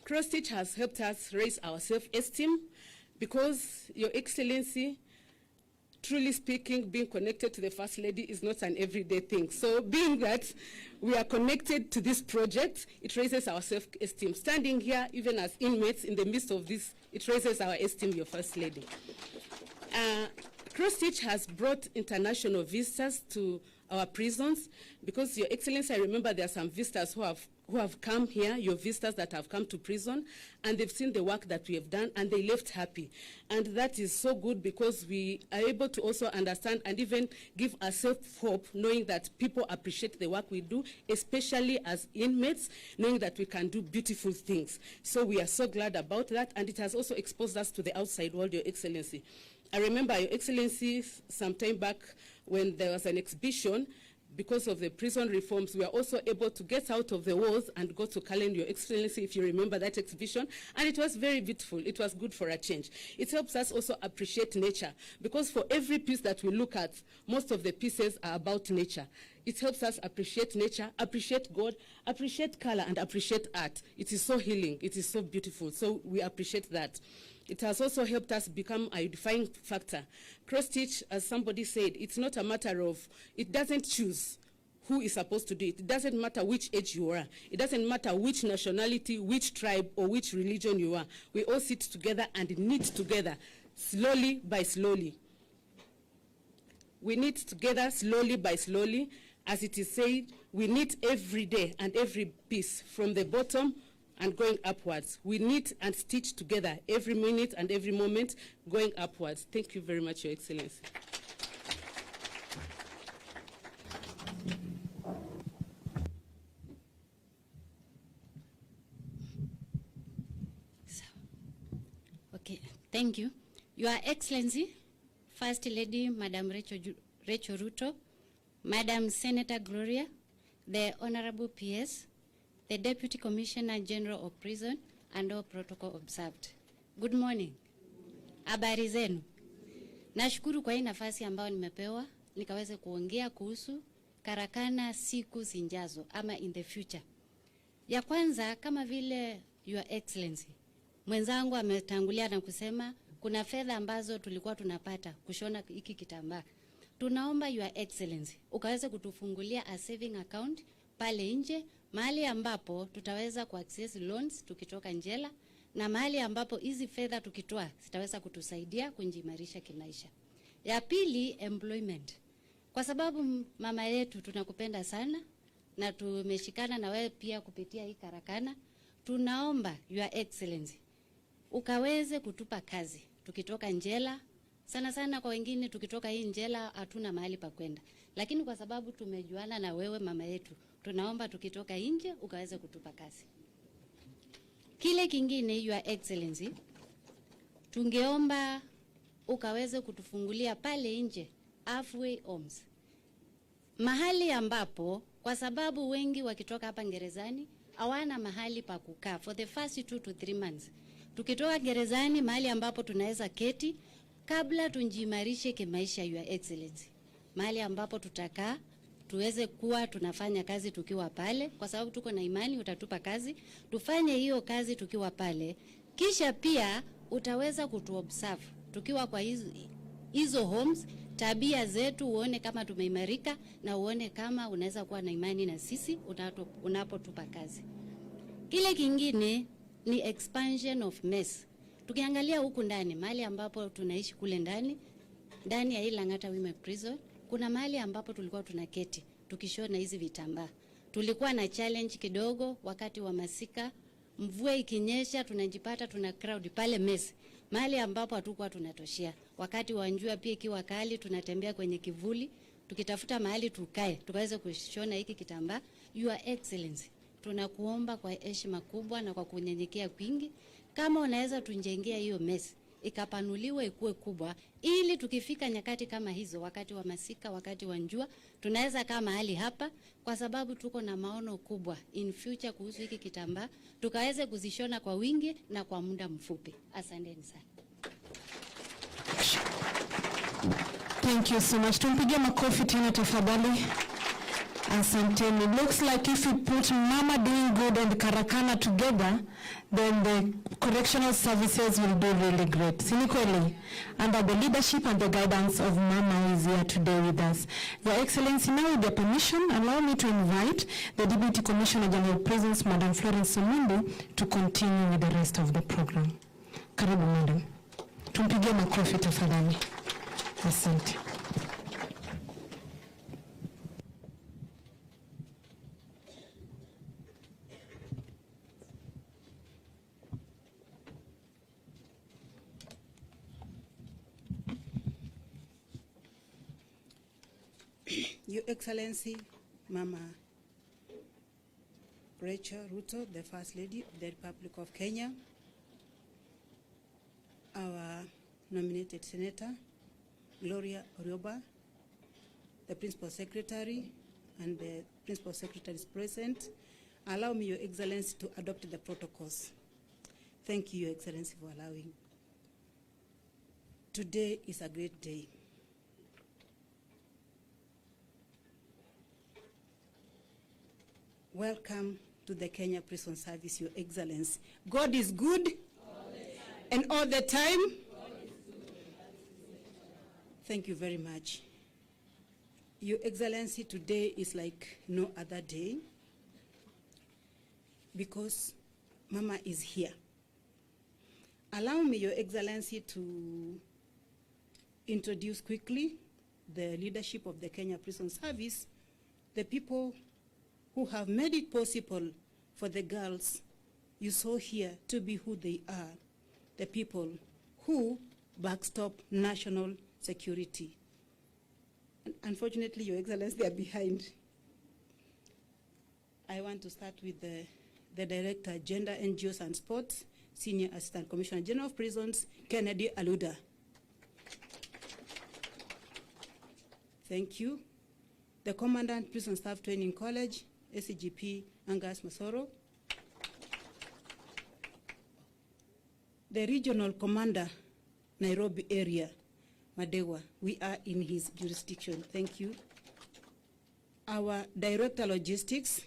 Cross-stitch has helped us raise our self-esteem, because Your Excellency, truly speaking, being connected to the First Lady is not an everyday thing. So being that we are connected to this project, it raises our self-esteem. Standing here, even as inmates in the midst of this, it raises our esteem, your First Lady. Cross-Stitch has brought international visitors to our prisons because, Your Excellency, I remember there are some visitors who have come here, your visitors that have come to prison, and they've seen the work that we have done, and they left happy. And that is so good because we are able to also understand and even give ourselves hope, knowing that people appreciate the work we do, especially as inmates, knowing that we can do beautiful things. So we are so glad about that, and it has also exposed us to the outside world, Your Excellency. I remember, Your Excellency, some time back when there was an exhibition, because of the prison reforms, we are also able to get out of the walls and go to Kalen, Your Excellency, if you remember that exhibition. And it was very beautiful. It was good for a change. It helps us also appreciate nature, because for every piece that we look at, most of the pieces are about nature. It helps us appreciate nature, appreciate God, appreciate color, and appreciate art. It is so healing. It is so beautiful. So we appreciate that. It has also helped us become a unifying factor. Cross-Stitch, as somebody said, it's not a matter of, it doesn't choose who is supposed to do it. It doesn't matter which age you are. It doesn't matter which nationality, which tribe, or which religion you are. We all sit together and knit together, slowly by slowly. We knit together slowly by slowly. As it is said, we knit every day and every piece from the bottom and going upwards. We knit and stitch together every minute and every moment going upwards. Thank you very much, Your Excellency. Okay, thank you. Your Excellency, First Lady, Madam Rachel Ruto, Madam Senator Gloria, the Honorable PS, the Deputy Commissioner General of Prison, and all protocol observed. Good morning. Habari zenu. Nashukuru kwa hii nafasi ambayo nimepewa nikaweze kuongea kuhusu Karakana siku zinjazo ama in the future. Ya kwanza, kama vile Your Excellency mwenzangu ametangulia na kusema kuna fedha ambazo tulikuwa tunapata kushona hiki kitambaa. Tunaomba Your Excellency ukaweze kutufungulia a saving account pale nje, mahali ambapo tutaweza kuaccess loans tukitoka njela, na mahali ambapo hizi fedha tukitoa zitaweza kutusaidia kujiimarisha kimaisha. Ya pili, employment. Kwa sababu mama yetu tunakupenda sana na tumeshikana na wewe pia kupitia hii Karakana, tunaomba Your Excellency ukaweze kutupa kazi tukitoka njela. Sana sana kwa wengine tukitoka hii njela hatuna mahali pa kwenda, lakini kwa sababu tumejuana na wewe mama yetu, tunaomba tukitoka nje ukaweze kutupa kazi. Kile kingine, Your Excellency, tungeomba ukaweze kutufungulia pale nje halfway homes, mahali ambapo kwa sababu wengi wakitoka hapa gerezani hawana mahali pa kukaa for the first 2 to 3 months. Tukitoka gerezani mahali ambapo tunaweza keti kabla tunjimarishe kimaisha, Your Excellency, mahali ambapo tutakaa tuweze kuwa tunafanya kazi tukiwa pale, kwa sababu tuko na imani utatupa kazi, tufanye hiyo kazi tukiwa pale. Kisha pia utaweza kutuobserve tukiwa kwa hizo homes, tabia zetu, uone kama tumeimarika na uone kama unaweza kuwa na imani na sisi unapotupa kazi. Kile kingine ni expansion of mess. Tukiangalia huku ndani, mahali ambapo tunaishi kule ndani ya hii Langata Women Prison, kuna mahali ambapo tulikuwa tunaketi tukishona hizi vitambaa. Tulikuwa na challenge kidogo wakati wa masika, mvua ikinyesha tunajipata tuna crowd pale mess, mahali ambapo hatukuwa tunatoshia. Wakati wa jua pia ikiwa kali tunatembea kwenye kivuli tukitafuta mahali tukae tukaweze kushona hiki kitambaa. Your Excellency, tunakuomba kwa heshima kubwa na kwa kunyenyekea kwingi, kama unaweza tunjengea hiyo mess ikapanuliwe ikuwe kubwa, ili tukifika nyakati kama hizo, wakati wa masika, wakati wa jua, tunaweza kama mahali hapa, kwa sababu tuko na maono kubwa in future kuhusu hiki kitambaa, tukaweze kuzishona kwa wingi na kwa muda mfupi. Asanteni sana. Thank you so much. Tumpigie makofi tena tafadhali. Asanteni. It looks like if you put Mama Doing Good and Karakana together, then the correctional services will do really great. Sinikweli, under the leadership and the guidance of Mama who is here today with us. Your Excellency, now with your permission, allow me to invite the Deputy Commissioner General Prisons, Madam Florence Somundi, to continue with the rest of the program. Karibu, Madam. Tumpigie makofi tafadhali. Asante. Your Excellency, Mama Rachel Ruto, the First Lady of the Republic of Kenya, our nominated Senator, Gloria Orioba, the Principal Secretary, and the Principal Secretary is present. Allow me, Your Excellency, to adopt the protocols. Thank you, Your Excellency, for allowing. Today is a great day. Welcome to the Kenya Prison Service, Your Excellency. God is good, and all the time. Thank you very much. Your Excellency, today is like no other day because Mama is here. Allow me, Your Excellency, to introduce quickly the leadership of the Kenya Prison Service, the people who have made it possible for the girls you saw here to be who they are, the people who backstop national security. And unfortunately, Your Excellency, they are behind. I want to start with the Director, Gender, NGOs and Sports, Senior Assistant Commissioner General of Prisons, Kennedy Aluda. Thank you. The Commandant, Prison Staff Training College, SCGP Angus Masoro. The Regional Commander, Nairobi area, Madewa. We are in his jurisdiction. Thank you. Our Director Logistics,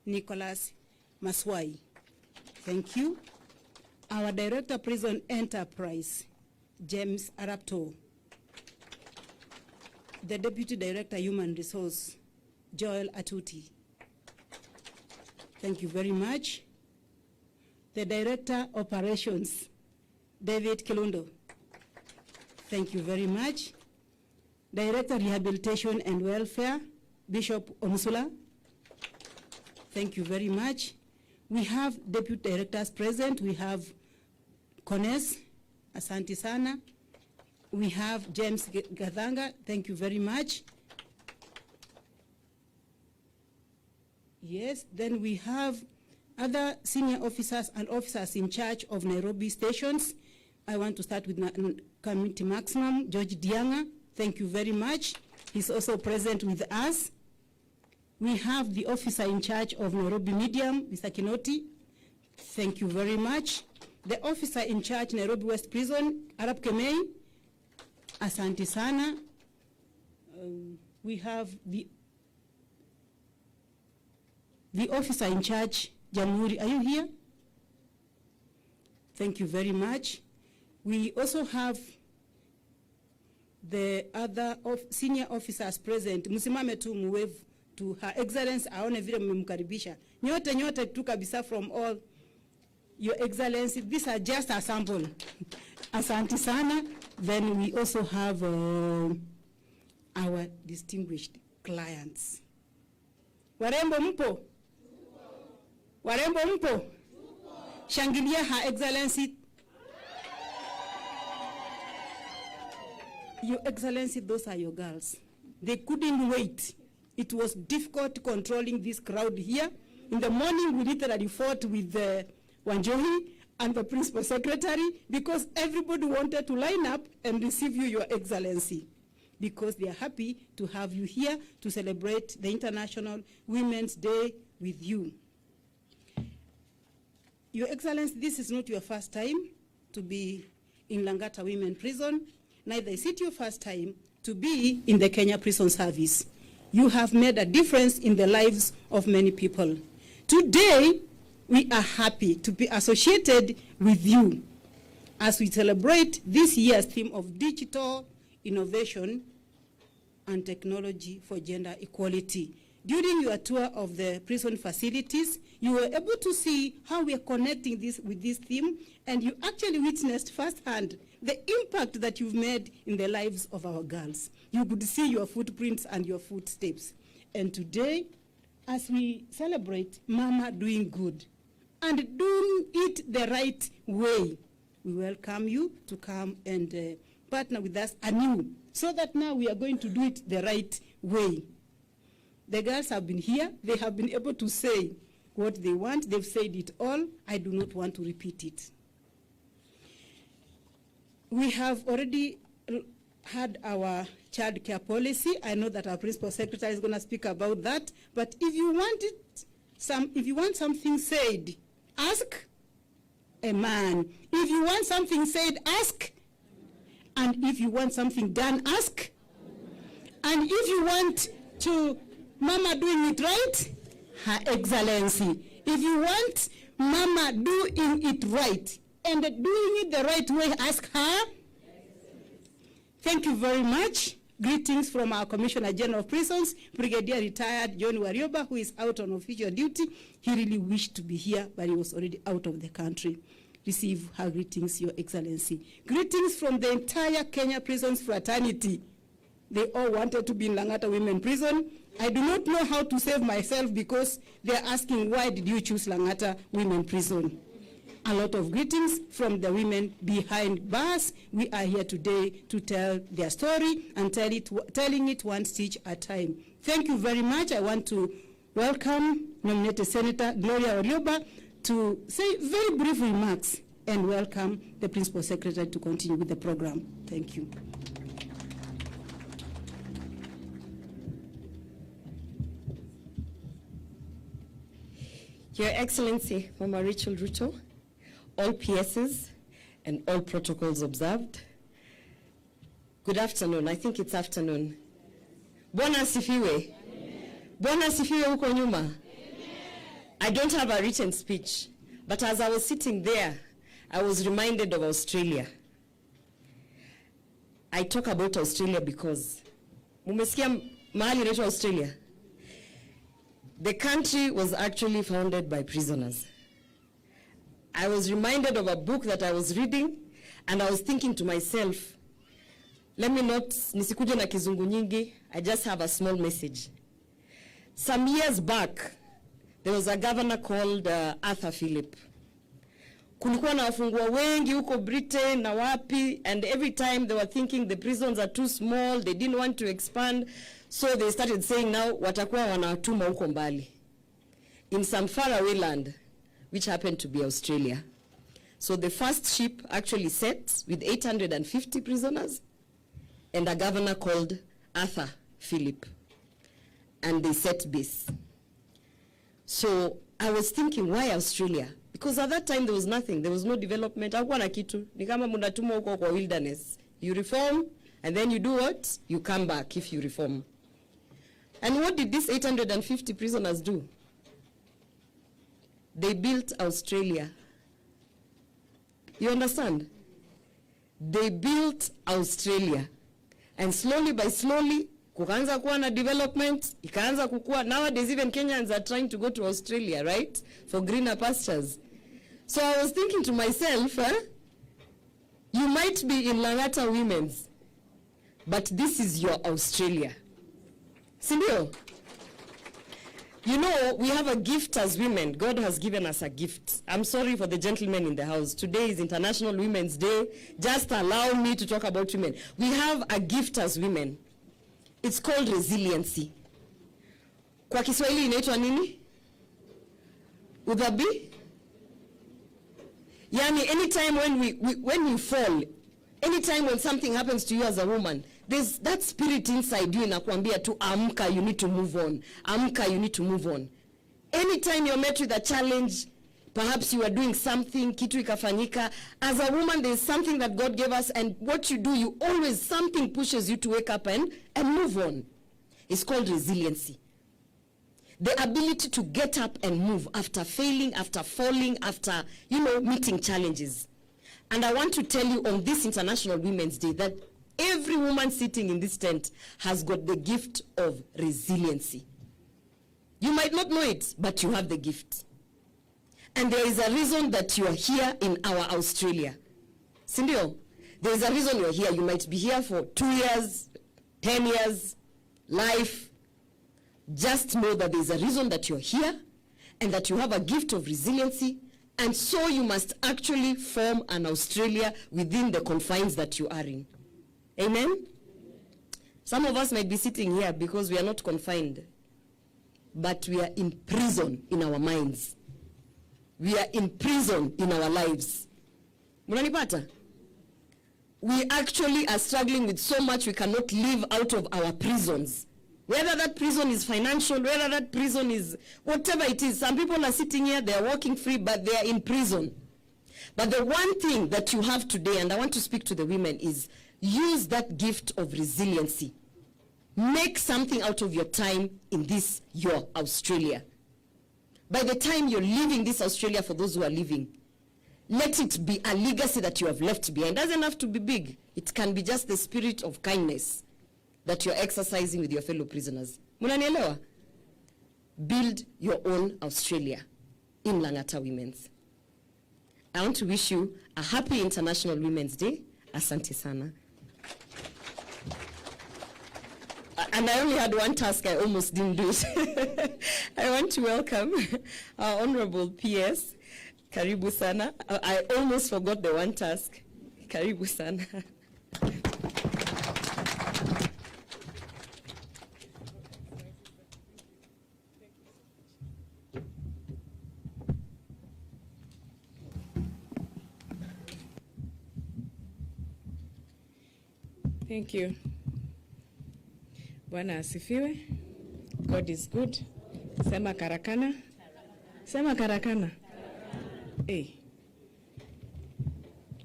Nicholas Maswai. Thank you. Our Director Prison Enterprise, James Arapto. The Deputy Director Human Resource, Joel Atuti. Thank you very much. The Director Operations, David Kilundo. Thank you very much. Director Rehabilitation and Welfare, Bishop Omusula. Thank you very much. We have Deputy Directors present. We have Kones, Asante Sana. We have James Gathanga. Thank you very much. Yes, then we have other senior officers and officers in charge of Nairobi stations. I want to start with Community Maximum, George Dianga. Thank you very much. He's also present with us. We have the officer in charge of Nairobi Medium, Mr. Kinoti. Thank you very much. The officer in charge, Nairobi West Prison, Arab Kemei. Asante Sana. We have the officer in charge, Jamhuri. Are you here? Thank you very much. We also have the other senior officers present. Musimame tu muwave to Her Excellency, aone vile mmemkaribisha. Nyote tu kabisa from all. Your Excellency, these are just a sample. Asante Sana. Then we also have our distinguished clients. Warembo mpo? Warembo mpo? Shangilia Her Excellency. Your Excellency, those are your girls. They couldn't wait. It was difficult controlling this crowd here. In the morning, we literally fought with Wanjohi and the Principal Secretary because everybody wanted to line up and receive you, Your Excellency, because they are happy to have you here to celebrate the International Women's Day with you. Your Excellency, this is not your first time to be in Langata Women Prison. Neither is it your first time to be in the Kenya Prison Service. You have made a difference in the lives of many people. Today, we are happy to be associated with you as we celebrate this year's theme of digital innovation and technology for gender equality. During your tour of the prison facilities, you were able to see how we are connecting this with this theme, and you actually witnessed firsthand the impact that you've made in the lives of our girls. You could see your footprints and your footsteps. And today, as we celebrate Mama doing good and doing it the right way, we welcome you to come and partner with us anew, so that now we are going to do it the right way. The girls have been here. They have been able to say what they want. They've said it all. I do not want to repeat it. We have already had our child care policy. I know that our principal secretary is going to speak about that. But if you want if you want something said, ask a man. If you want something said, ask. And if you want something done, ask. And if you want to Mama doing it right, Her Excellency. If you want Mama doing it right and doing it the right way, ask her. Thank you very much. Greetings from our Commissioner General of Prisons, Brigadier Retired John Warioba, who is out on official duty. He really wished to be here, but he was already out of the country. Receive her greetings, Your Excellency. Greetings from the entire Kenya Prisons fraternity. They all wanted to be in Langata Women Prison. I do not know how to save myself because they're asking, why did you choose Langata Women Prison? A lot of greetings from the women behind bars. We are here today to tell their story and telling it one stitch at a time. Thank you very much. I want to welcome nominated Senator Gloria Warioba to say very brief remarks and welcome the Principal Secretary to continue with the program. Thank you. Your Excellency, Mama Rachel Ruto, all PSs and all protocols observed. Good afternoon. I think it's afternoon. Bwana asifiwe. Bwana asifiwe huko nyuma. I don't have a written speech, but as I was sitting there, I was reminded of Australia. I talk about Australia because mumesikia mahali inaitwa Australia. The country was actually founded by prisoners. I was reminded of a book that I was reading, and I was thinking to myself, let me not, nisikuje na kizungu nyingi, I just have a small message. Some years back, there was a governor called Arthur Phillip. Kulikuwa na wafungwa wengi huko Britain na wapi, and every time they were thinking the prisons are too small, they didn't want to expand, so they started saying now watakuwa wanatuma huko mbali, in some faraway land, which happened to be Australia. So the first ship actually set with 850 prisoners and a governor called Arthur Phillip, and they set base. So I was thinking, why Australia? Because at that time there was nothing, there was no development. Hakuwa na kitu. Ni kama munatuma huko kwa wilderness. You reform, and then you do what? You come back if you reform. And what did these 850 prisoners do? They built Australia. You understand? They built Australia. And slowly by slowly, kukaanza kuwa na development, ikaanza kukua. Nowadays even Kenyans are trying to go to Australia, right? For greener pastures. So I was thinking to myself, you might be in Langata Women's, but this is your Australia. Sindio? You know, we have a gift as women. God has given us a gift. I'm sorry for the gentlemen in the house. Today is International Women's Day. Just allow me to talk about women. We have a gift as women. It's called resiliency. Kwa Kiswahili inaitwa nini? Udhabi? Yani, anytime when you fall, anytime when something happens to you as a woman, there's that spirit inside you inakwambia to amka, you need to move on. Amka, you need to move on. Anytime you're met with a challenge, perhaps you are doing something, kitu ikafanyika. As a woman, there's something that God gave us, and what you do, you always, something pushes you to wake up and move on. is called resiliency. The ability to get up and move after failing, after falling, after, meeting challenges. And I want to tell you on this International Women's Day that every woman sitting in this tent has got the gift of resiliency. You might not know it, but you have the gift. And there is a reason that you are here in our Australia. Sindio, there is a reason you're here. You might be here for 2 years, 10 years, life. Just know that there's a reason that you're here and that you have a gift of resiliency, and so you must actually form an Australia within the confines that you are in. Amen? Some of us might be sitting here because we are not confined, but we are in prison in our minds. We are in prison in our lives. Munanipata? We actually are struggling with so much we cannot live out of our prisons. Whether that prison is financial, whether that prison is whatever it is. Some people are sitting here, they are walking free, but they are in prison. But the one thing that you have today, and I want to speak to the women, is use that gift of resiliency. Make something out of your time in this, your Australia. By the time you're leaving this Australia, for those who are leaving, let it be a legacy that you have left behind. It doesn't have to be big. It can be just the spirit of kindness that you're exercising with your fellow prisoners. Munanielewa? Build your own Australia in Langata Women's. I want to wish you a happy International Women's Day. Asante sana. And I only had one task, I almost didn't do it. I want to welcome our Honorable PS, Karibu sana. I almost forgot the one task. Karibu sana. Thank you. Bwana asifiwe. God is good. Sema Karakana. Sema Karakana. Hey.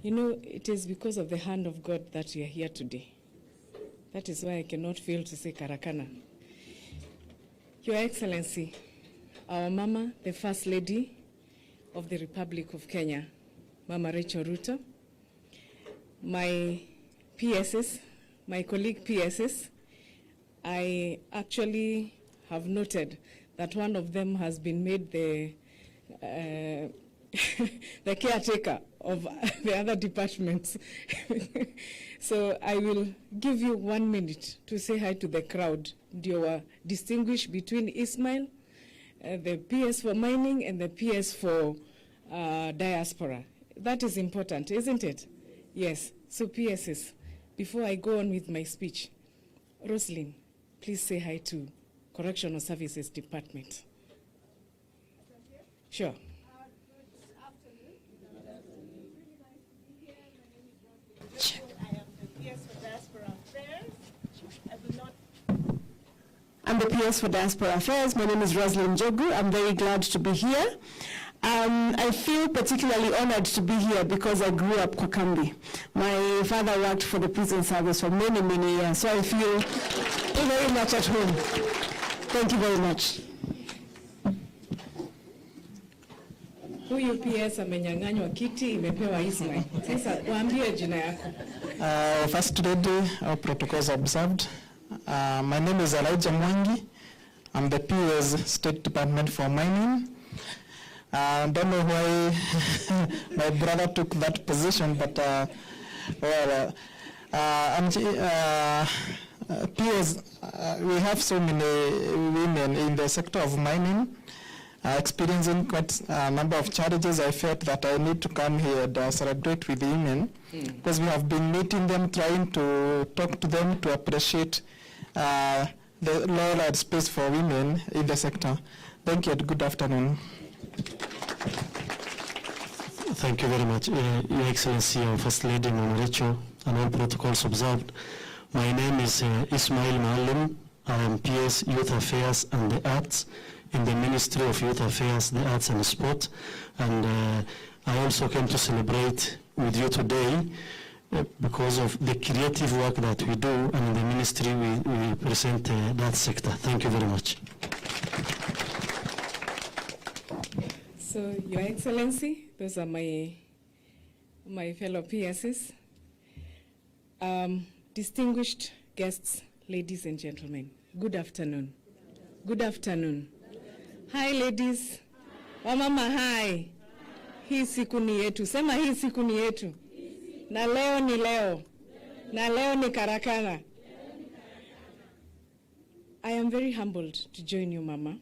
You know, it is because of the hand of God that we are here today. That is why I cannot fail to say Karakana. Your Excellency, our Mama, the First Lady of the Republic of Kenya, Mama Rachel Ruto, my PSs, my colleague PSs, I actually have noted that one of them has been made the the caretaker of the other departments. So I will give you 1 minute to say hi to the crowd. You are distinguished between Ismail, the PS for mining, and the PS for diaspora. That is important, isn't it? Yes. So PSs, before I go on with my speech, Roslyn, please say hi to Correctional Services Department. Sure. Good afternoon. Really nice to be here. My name is Roslyn. I am the PS for Diaspora Affairs. I'm the PS for Diaspora Affairs. My name is Roslyn Jogu. I'm very glad to be here. I feel particularly honored to be here because I grew up Kwakambi. My father worked for the prison service for many, many years, so I feel very much at home. Thank you very much. Huyu PS amenyang'anywa kiti, imepewa Ismail. Sasa waambie jina yako. First lady, our protocols observed. My name is Elijah Mwangi. I'm the PS State Department for Mining. I don't know why my brother took that position, but PS, we have so many women in the sector of mining, experiencing quite a number of challenges. I felt that I need to come here and celebrate with women, because we have been meeting them, trying to talk to them to appreciate the role and space for women in the sector. Thank you and good afternoon. Thank you very much, Your Excellency, our First Lady, Mama Rachel, and all protocols observed. My name is Ismail Maalim. I am PS Youth Affairs and the Arts in the Ministry of Youth Affairs, the Arts and Sport. And I also came to celebrate with you today because of the creative work that we do, and in the ministry we present that sector. Thank you very much. So, Your Excellency, those are my fellow PSs. Distinguished guests, ladies and gentlemen, good afternoon. Good afternoon. Hi, ladies. Wamama, hi. Hii siku ni yetu. Sema hii siku ni yetu. Na leo ni leo. Na leo ni Karakana. I am very humbled to join you, Mama,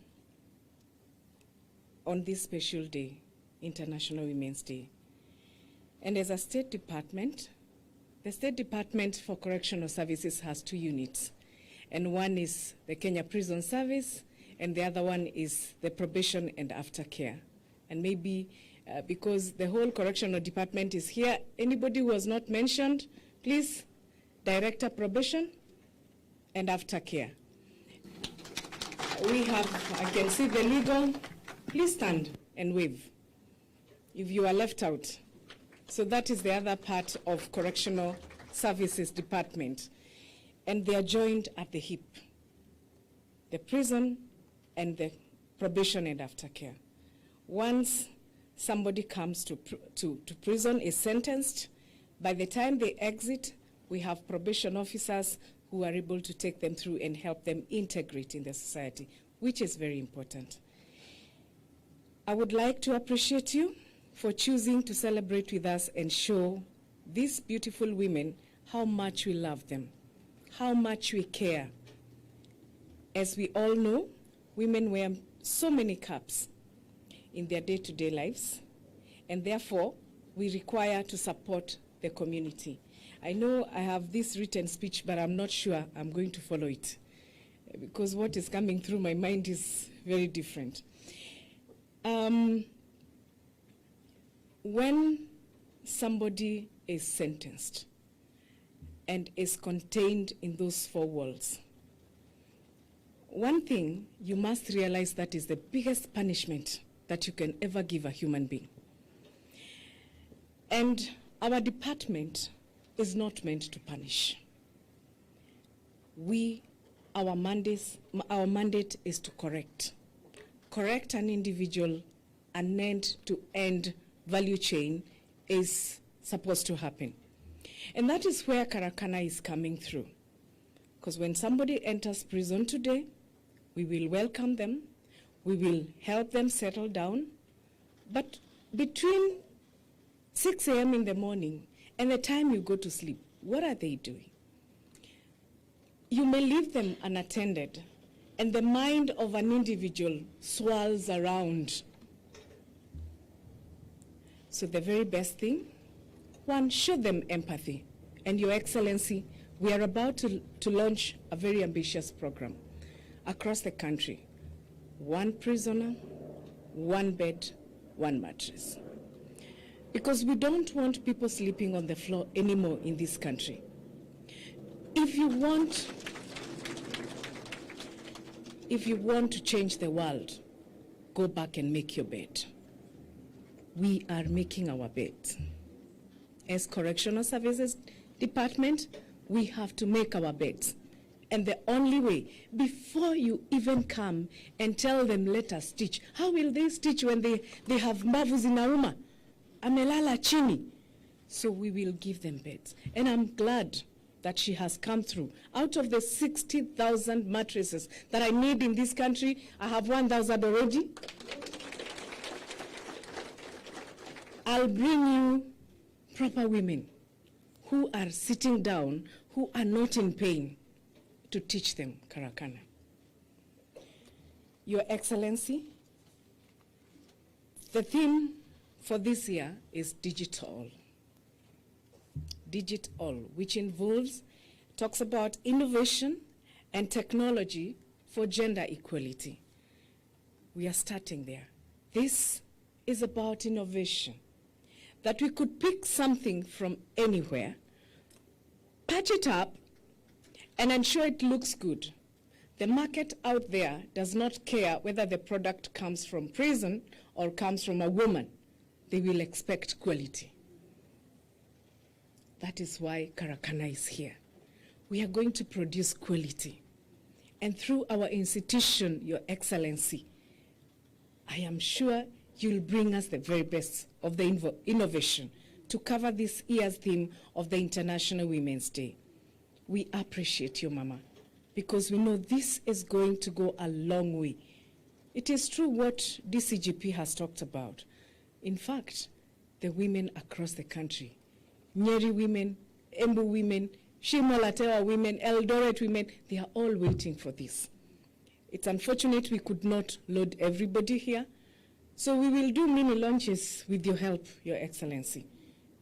on this special day, International Women's Day. And as a State Department, the State Department for Correctional Services has 2 units. And one is the Kenya Prison Service, and the other one is the Probation and Aftercare. And maybe because the whole correctional department is here, anybody who was not mentioned, please, Director Probation and Aftercare. We have, I can see the legal, please stand and wave if you are left out. So that is the other part of Correctional Services Department. And they are joined at the hip, the prison and the probation and aftercare. Once somebody comes to prison, is sentenced, by the time they exit, we have probation officers who are able to take them through and help them integrate in the society, which is very important. I would like to appreciate you for choosing to celebrate with us and show these beautiful women how much we love them, how much we care. As we all know, women wear so many caps in their day-to-day lives, and therefore we require to support the community. I know I have this written speech, but I'm not sure I'm going to follow it, because what is coming through my mind is very different. When somebody is sentenced and is contained in those 4 walls, one thing you must realize that is the biggest punishment that you can ever give a human being. And our department is not meant to punish. Our mandate is to correct an individual. An end-to-end value chain is supposed to happen. And that is where Karakana is coming through. Because when somebody enters prison today, we will welcome them, we will help them settle down, but between 6 a.m. in the morning and the time you go to sleep, what are they doing? You may leave them unattended, and the mind of an individual swirls around. So the very best thing, one, show them empathy. And Your Excellency, we are about to launch a very ambitious program across the country. 1 prisoner, 1 bed, 1 mattress. Because we don't want people sleeping on the floor anymore in this country. If you want to change the world, go back and make your bed. We are making our beds. As Correctional Services Department, we have to make our beds. And the only way, before you even come and tell them, let us stitch, how will they stitch when they have mbavu zinauma? Amelala chini. So we will give them beds. And I'm glad that she has come through. Out of the 60,000 mattresses that I need in this country, I have 1,000 already. I'll bring you proper women who are sitting down, who are not in pain, to teach them Karakana. Your Excellency, the theme for this year is digital. Digital, which talks about innovation and technology for gender equality. We are starting there. This is about innovation, that we could pick something from anywhere, patch it up, and ensure it looks good. The market out there does not care whether the product comes from prison or comes from a woman. They will expect quality. That is why Carakana is here. We are going to produce quality. And through our institution, Your Excellency, I am sure you'll bring us the very best of the innovation to cover this year's theme of the International Women's Day. We appreciate you, Mama, because we know this is going to go a long way. It is true what DCGP has talked about. In fact, the women across the country, Nyeri women, Embu women, Shimolatewa women, Eldoret women, they are all waiting for this. It's unfortunate we could not load everybody here, so we will do mini launches with your help, Your Excellency,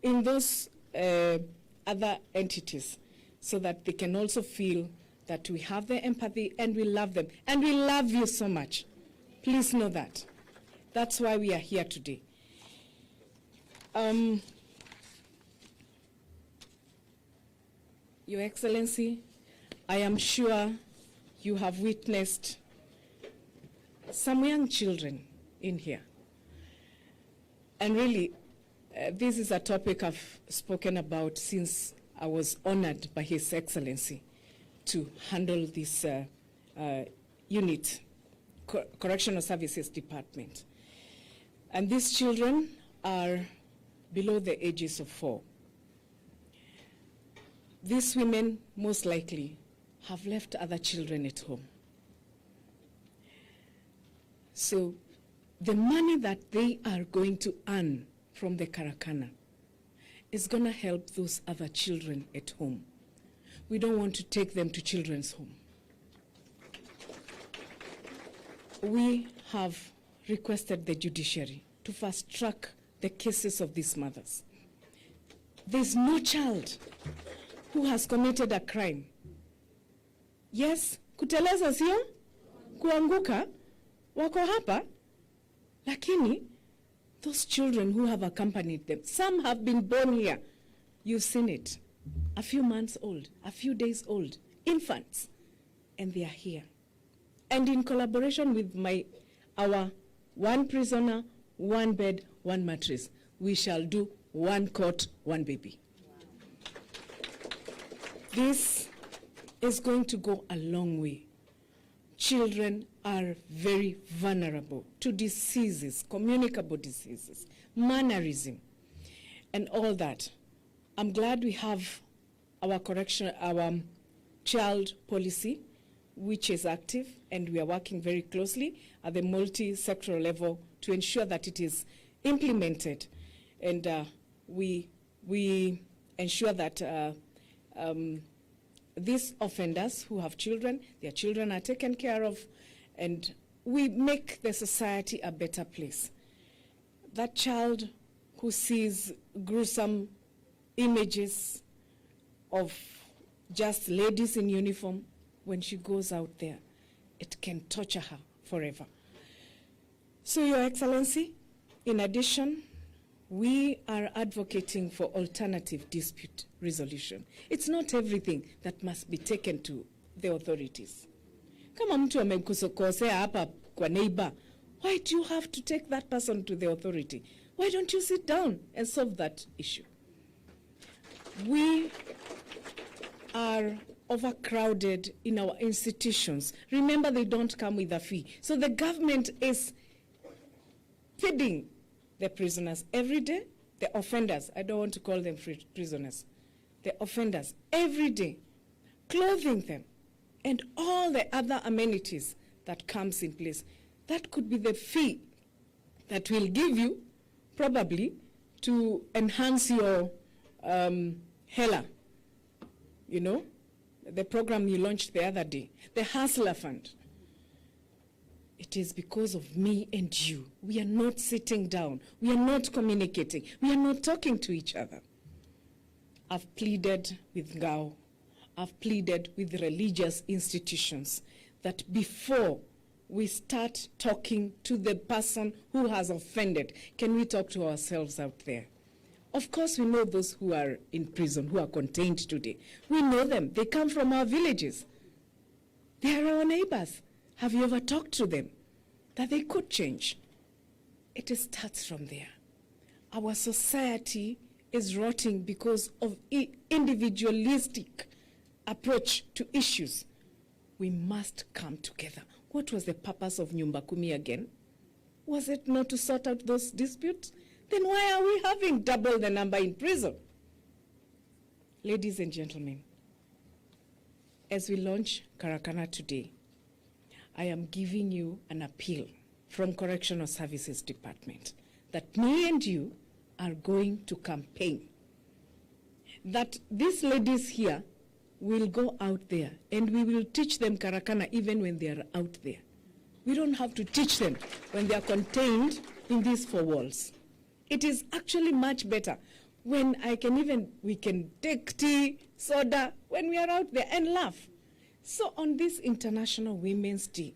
in those other entities, so that they can also feel that we have the empathy and we love them. And we love you so much. Please know that. That's why we are here today. Your Excellency, I am sure you have witnessed some young children in here. And really, this is a topic I've spoken about since I was honored by His Excellency to handle this unit, Correctional Services Department. And these children are below the ages of 4. These women most likely have left other children at home. So the money that they are going to earn from the Carakana is going to help those other children at home. We don't want to take them to children's home. We have requested the judiciary to fast track the cases of these mothers. There's no child who has committed a crime. Yes, kuteleza sio, kuanguka, wako hapa, lakini those children who have accompanied them, some have been born here. You've seen it. A few months old, a few days old, infants, and they are here. And in collaboration with our one prisoner, one bed, one mattress, we shall do one cot, one baby. This is going to go a long way. Children are very vulnerable to diseases, communicable diseases, mannerism, and all that. I'm glad we have our child policy, which is active, and we are working very closely at the multi-sectoral level to ensure that it is implemented. And we ensure that these offenders who have children, their children are taken care of, and we make the society a better place. That child who sees gruesome images of just ladies in uniform, when she goes out there, it can torture her forever. So, Your Excellency, in addition, we are advocating for alternative dispute resolution. It's not everything that must be taken to the authorities. Kama mtu amekukosea hapa kwa neighbor, why do you have to take that person to the authority? Why don't you sit down and solve that issue? We are overcrowded in our institutions. Remember, they don't come with a fee. So the government is feeding the prisoners every day, the offenders, I don't want to call them prisoners, the offenders every day, clothing them, and all the other amenities that comes in place. That could be the fee that will give you probably to enhance your HELA, you know, the program you launched the other day, the Hustler Fund. It is because of me and you. We are not sitting down. We are not communicating. We are not talking to each other. I've pleaded with Ngao. I've pleaded with religious institutions that before we start talking to the person who has offended, can we talk to ourselves out there? Of course, we know those who are in prison, who are contained today. We know them. They come from our villages. They are our neighbors. Have you ever talked to them that they could change? It starts from there. Our society is rotting because of individualistic approach to issues. We must come together. What was the purpose of Nyumba Kumi again? Was it not to sort out those disputes? Then why are we having double the number in prison? Ladies and gentlemen, as we launch Carakana today, I am giving you an appeal from Correctional Services Department that me and you are going to campaign, that these ladies here will go out there and we will teach them Carakana even when they are out there. We don't have to teach them when they are contained in these four walls. It is actually much better when we can take tea, soda, when we are out there and laugh. So on this International Women's Day,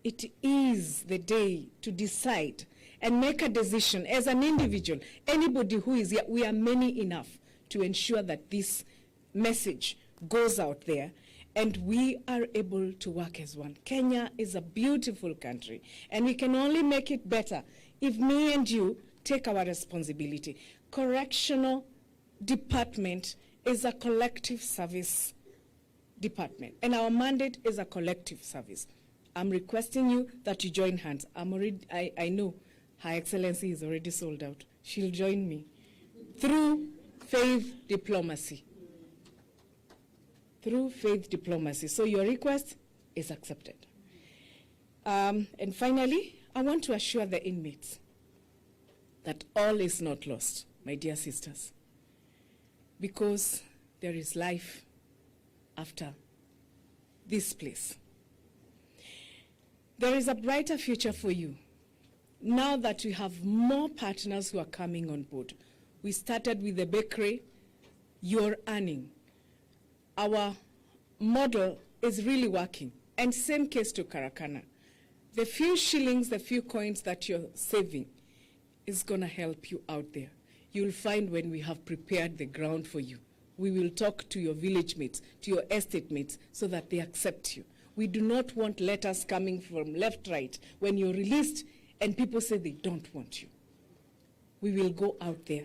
it is the day to decide and make a decision as an individual. Anybody who is here, we are many enough to ensure that this message goes out there and we are able to work as one. Kenya is a beautiful country and we can only make it better if me and you take our responsibility. Correctional department is a collective service department and our mandate is a collective service. I'm requesting you that you join hands. I know Her Excellency is already sold out. She'll join me through faith diplomacy. Through faith diplomacy. So your request is accepted. And finally, I want to assure the inmates that all is not lost, my dear sisters, because there is life after this place. There is a brighter future for you now that we have more partners who are coming on board. We started with the bakery, you're earning. Our model is really working. And same case to Carakana. The few shillings, the few coins that you're saving is going to help you out there. You'll find when we have prepared the ground for you, we will talk to your village mates, to your estate mates, so that they accept you. We do not want letters coming from left, right, when you're released and people say they don't want you. We will go out there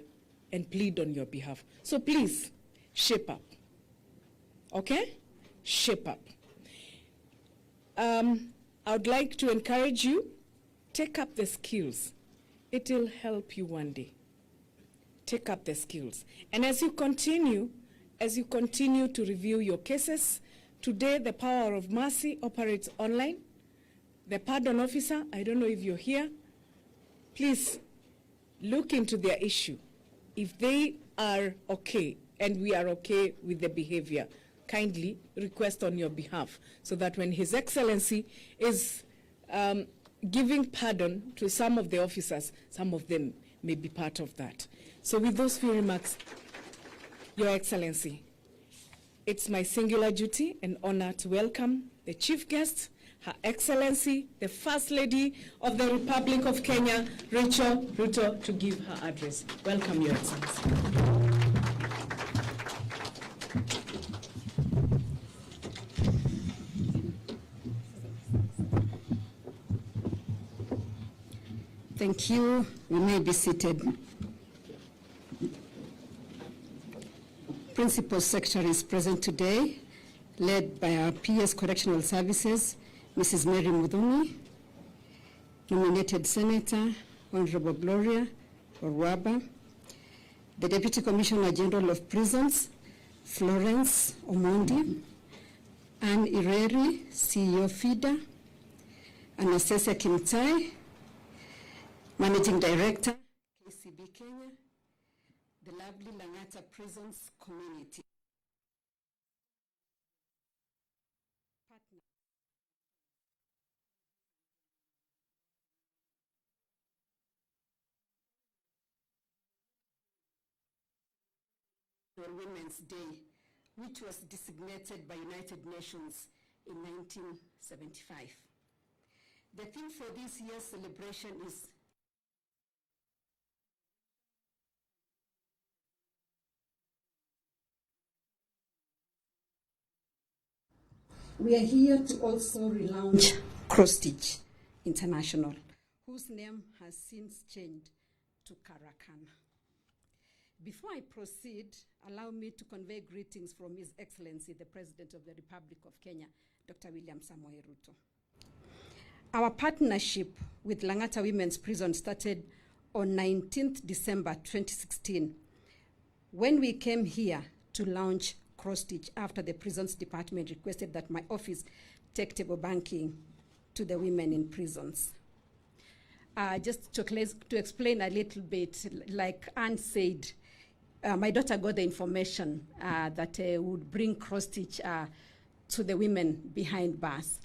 and plead on your behalf. So please, shape up. Okay? Shape up. I would like to encourage you, take up the skills. It will help you one day. Take up the skills. And as you continue to review your cases, today the Power of Mercy operates online. The pardon officer, I don't know if you're here, please look into their issue. If they are okay and we are okay with the behavior, kindly request on your behalf so that when His Excellency is giving pardon to some of the officers, some of them may be part of that. So with those few remarks, Your Excellency, it's my singular duty and honor to welcome the chief guest, Her Excellency, the First Lady of the Republic of Kenya, Rachel Ruto, to give her address. Welcome, Your Excellency. Thank you. We may be seated. Principal Secretary is present today, led by our PS Correctional Services, Mrs. Mary Mudhumi, nominated Senator, Honorable Gloria Orwaba, the Deputy Commissioner General of Prisons, Florence Omondi, Anne Ireri, CEO FIDA, Anastasia Kimtai, Managing Director, KCB Kenya, the lovely Langata Prisons Community. Women's Day, which was designated by United Nations in 1975. The theme for this year's celebration is we are here to also relaunch Cross-Stitch International, whose name has since changed to Carakana. Before I proceed, allow me to convey greetings from His Excellency, the President of the Republic of Kenya, Dr. William Samoei Ruto. Our partnership with Langata Women's Prison started on 19th December 2016, when we came here to launch cross-stitch after the prisons department requested that my office take table banking to the women in prisons. Just to explain a little bit, like Anne said, my daughter got the information that would bring cross-stitch to the women behind bars.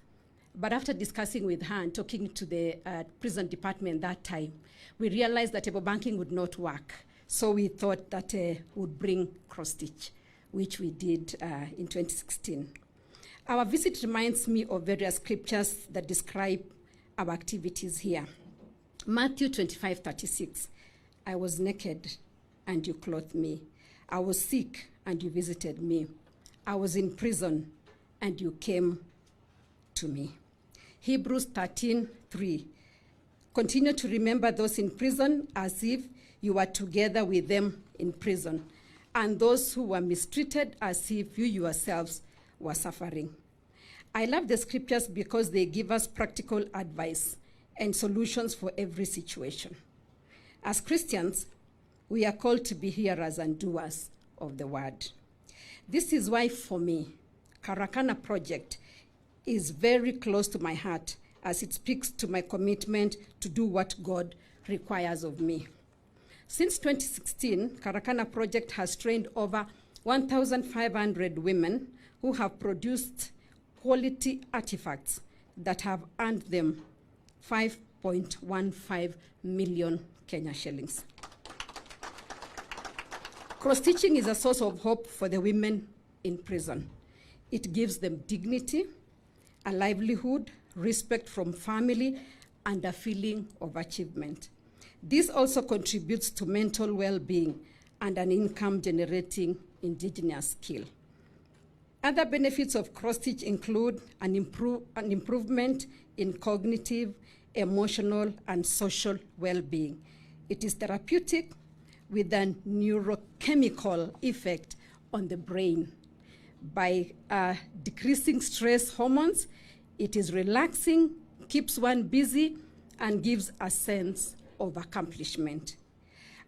But after discussing with her and talking to the prison department that time, we realized that table banking would not work. So we thought that would bring cross-stitch, which we did in 2016. Our visit reminds me of various scriptures that describe our activities here. Matthew 25:36, I was naked and you clothed me. I was sick and you visited me. I was in prison and you came to me. Hebrews 13:3, continue to remember those in prison as if you were together with them in prison, and those who were mistreated as if you yourselves were suffering. I love the scriptures because they give us practical advice and solutions for every situation. As Christians, we are called to be hearers and doers of the word. This is why, for me, Carakana project is very close to my heart, as it speaks to my commitment to do what God requires of me. Since 2016, Carakana project has trained over 1,500 women who have produced quality artifacts that have earned them 5.15 million Kenya shillings. Cross-stitching is a source of hope for the women in prison. It gives them dignity, a livelihood, respect from family, and a feeling of achievement. This also contributes to mental well-being and an income-generating indigenous skill. Other benefits of cross-stitch include an improvement in cognitive, emotional, and social well-being. It is therapeutic with a neurochemical effect on the brain. By decreasing stress hormones, it is relaxing, keeps one busy, and gives a sense of accomplishment.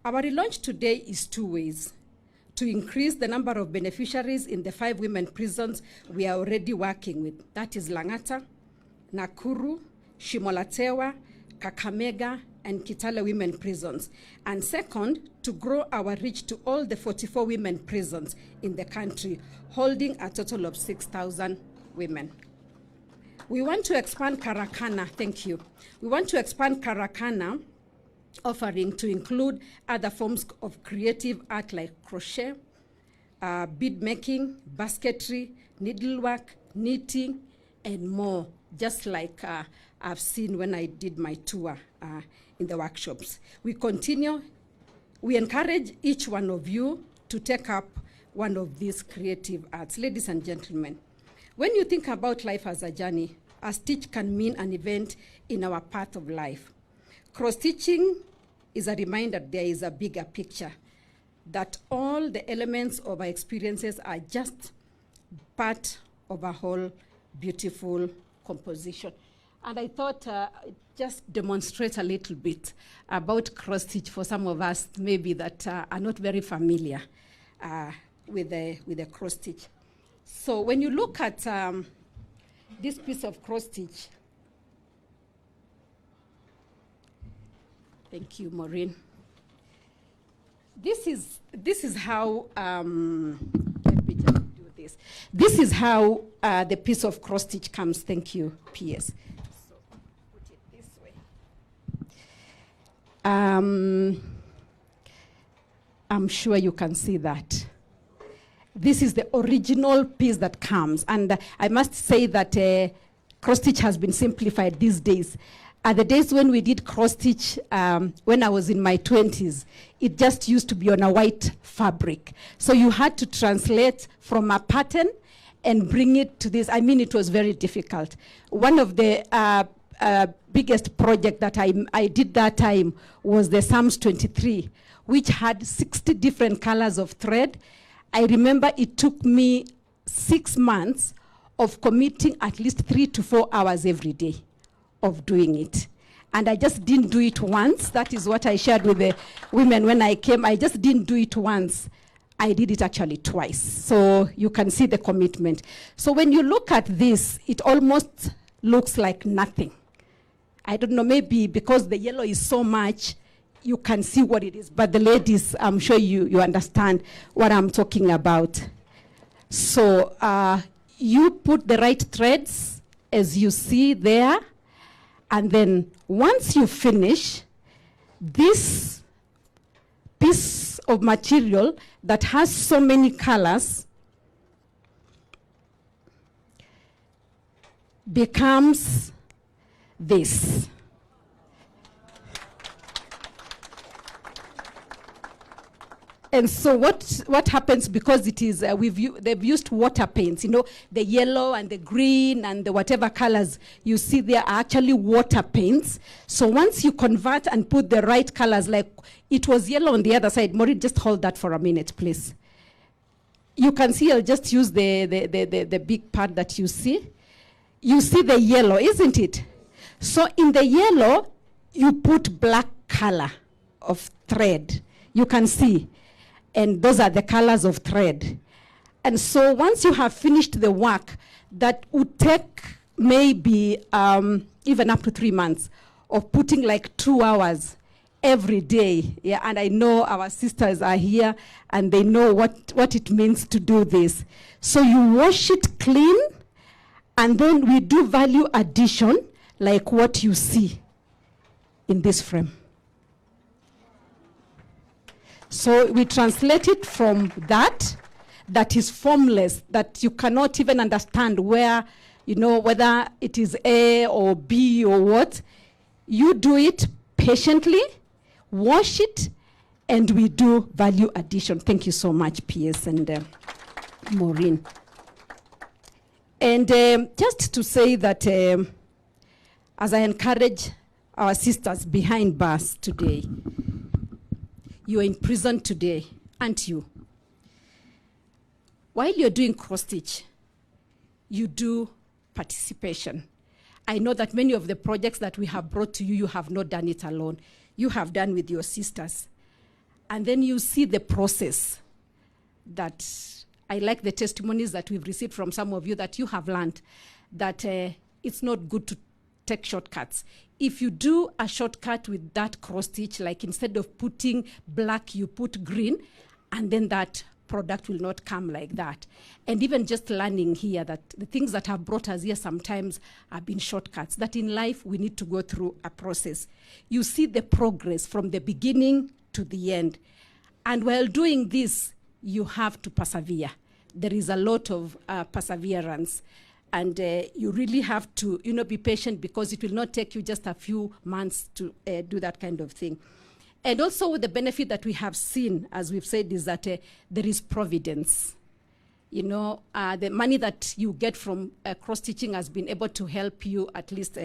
Our relaunch today is two ways: to increase the number of beneficiaries in the 5 women prisons we are already working with. That is Langata, Nakuru, Shimolatewa, Kakamega, and Kitale women prisons. And second, to grow our reach to all the 44 women prisons in the country, holding a total of 6,000 women. We want to expand Carakana, thank you. We want to expand Carakana offering to include other forms of creative art like crochet, bead making, basketry, needlework, knitting, and more, just like I've seen when I did my tour in the workshops. We encourage each one of you to take up one of these creative arts. Ladies and gentlemen, when you think about life as a journey, a stitch can mean an event in our path of life. Cross-stitching is a reminder there is a bigger picture, that all the elements of our experiences are just part of a whole beautiful composition. And I thought just demonstrate a little bit about cross-stitch for some of us maybe that are not very familiar with the cross-stitch. So when you look at this piece of cross-stitch, thank you, Maureen. This is how let me just do this. This is how the piece of cross-stitch comes. Thank you, PS. So put it this way. I'm sure you can see that. This is the original piece that comes, and I must say that cross-stitch has been simplified these days. The days when we did cross-stitch, when I was in my 20s, it just used to be on a white fabric. So you had to translate from a pattern and bring it to this. I mean, it was very difficult. One of the biggest project that I did that time was the Psalms 23, which had 60 different colors of thread. I remember it took me 6 months of committing at least 3 to 4 hours every day of doing it. And I just didn't do it once. That is what I shared with the women when I came. I just didn't do it once. I did it actually twice. So you can see the commitment. So when you look at this, it almost looks like nothing. I don't know, maybe because the yellow is so much, you can see what it is. But the ladies, I'm sure you understand what I'm talking about. So you put the right threads as you see there. And then once you finish, this piece of material that has so many colors becomes this. And so what happens, because it is, they've used water paints, you know, the yellow and the green and the whatever colors you see there are actually water paints. So once you convert and put the right colors, like it was yellow on the other side. Maureen, just hold that for a minute, please. You can see, I'll just use the big part that you see. You see the yellow, isn't it? So in the yellow, you put black color of thread. You can see. And those are the colors of thread. And so once you have finished the work, that would take maybe even up to 3 months of putting like 2 hours every day. Yeah, and I know our sisters are here and they know what it means to do this. So you wash it clean, and then we do value addition like what you see in this frame. So we translate it from that is formless, that you cannot even understand where, you know, whether it is A or B or what. You do it patiently, wash it, and we do value addition. Thank you so much, PS and Maureen. And just to say that as I encourage our sisters behind bars today, you are in prison today, aren't you? While you're doing cross-stitch, you do participation. I know that many of the projects that we have brought to you, you have not done it alone. You have done with your sisters. And then you see the process that I like the testimonies that we've received from some of you, that you have learned that it's not good to take shortcuts. If you do a shortcut with that cross stitch, like instead of putting black, you put green, and then that product will not come like that. And even just learning here that the things that have brought us here sometimes have been shortcuts, that in life we need to go through a process. You see the progress from the beginning to the end. And while doing this, you have to persevere. There is a lot of perseverance. And you really have to, be patient, because it will not take you just a few months to do that kind of thing. And also the benefit that we have seen, as we've said, is that there is providence. The money that you get from cross-stitching has been able to help you, at least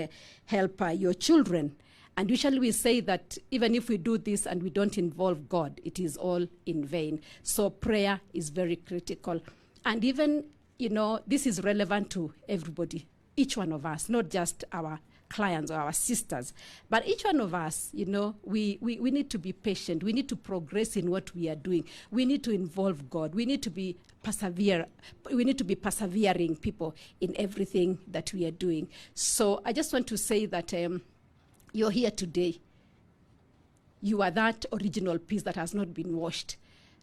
help your children. And usually we say that even if we do this and we don't involve God, it is all in vain. So prayer is very critical. And even this is relevant to everybody, each one of us, not just our clients or our sisters, but each one of us, we need to be patient. We need to progress in what we are doing. We need to involve God. We need to be We need to be persevering people in everything that we are doing. So I just want to say that you're here today. You are that original piece that has not been washed.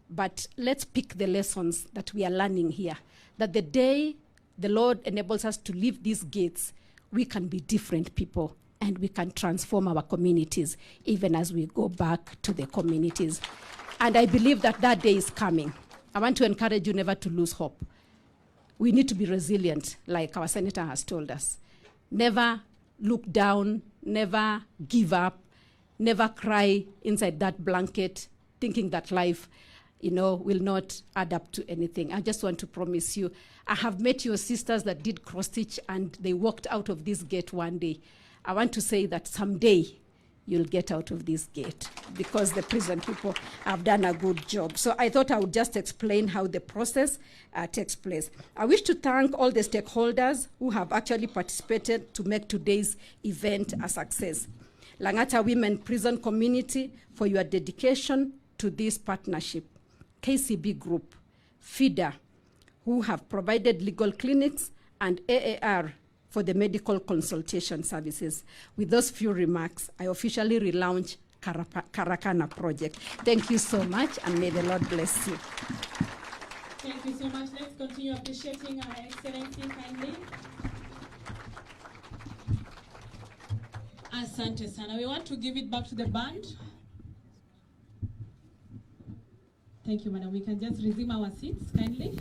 But let's pick the lessons that we are learning here, that the day the Lord enables us to leave these gates, we can be different people and we can transform our communities even as we go back to the communities. And I believe that that day is coming. I want to encourage you never to lose hope. We need to be resilient, like our senator has told us. Never look down, never give up, never cry inside that blanket thinking that life will not add up to anything. I just want to promise you, I have met your sisters that did cross-stitch and they walked out of this gate one day I want to say that someday you'll get out of this gate because the prison people have done a good job. So I thought I would just explain how the process takes place. I wish to thank all the stakeholders who have actually participated to make today's event a success. Langata Women Prison Community for your dedication to this partnership. KCB Group, FIDA, who have provided legal clinics, and AAR for the medical consultation services. With those few remarks, I officially relaunch Carakana project. Thank you so much, and may the Lord bless you. Thank you so much. Let's continue appreciating our Excellency kindly. Asante sana. We want to give it back to the band. Thank you, madam. We can just resume our seats kindly.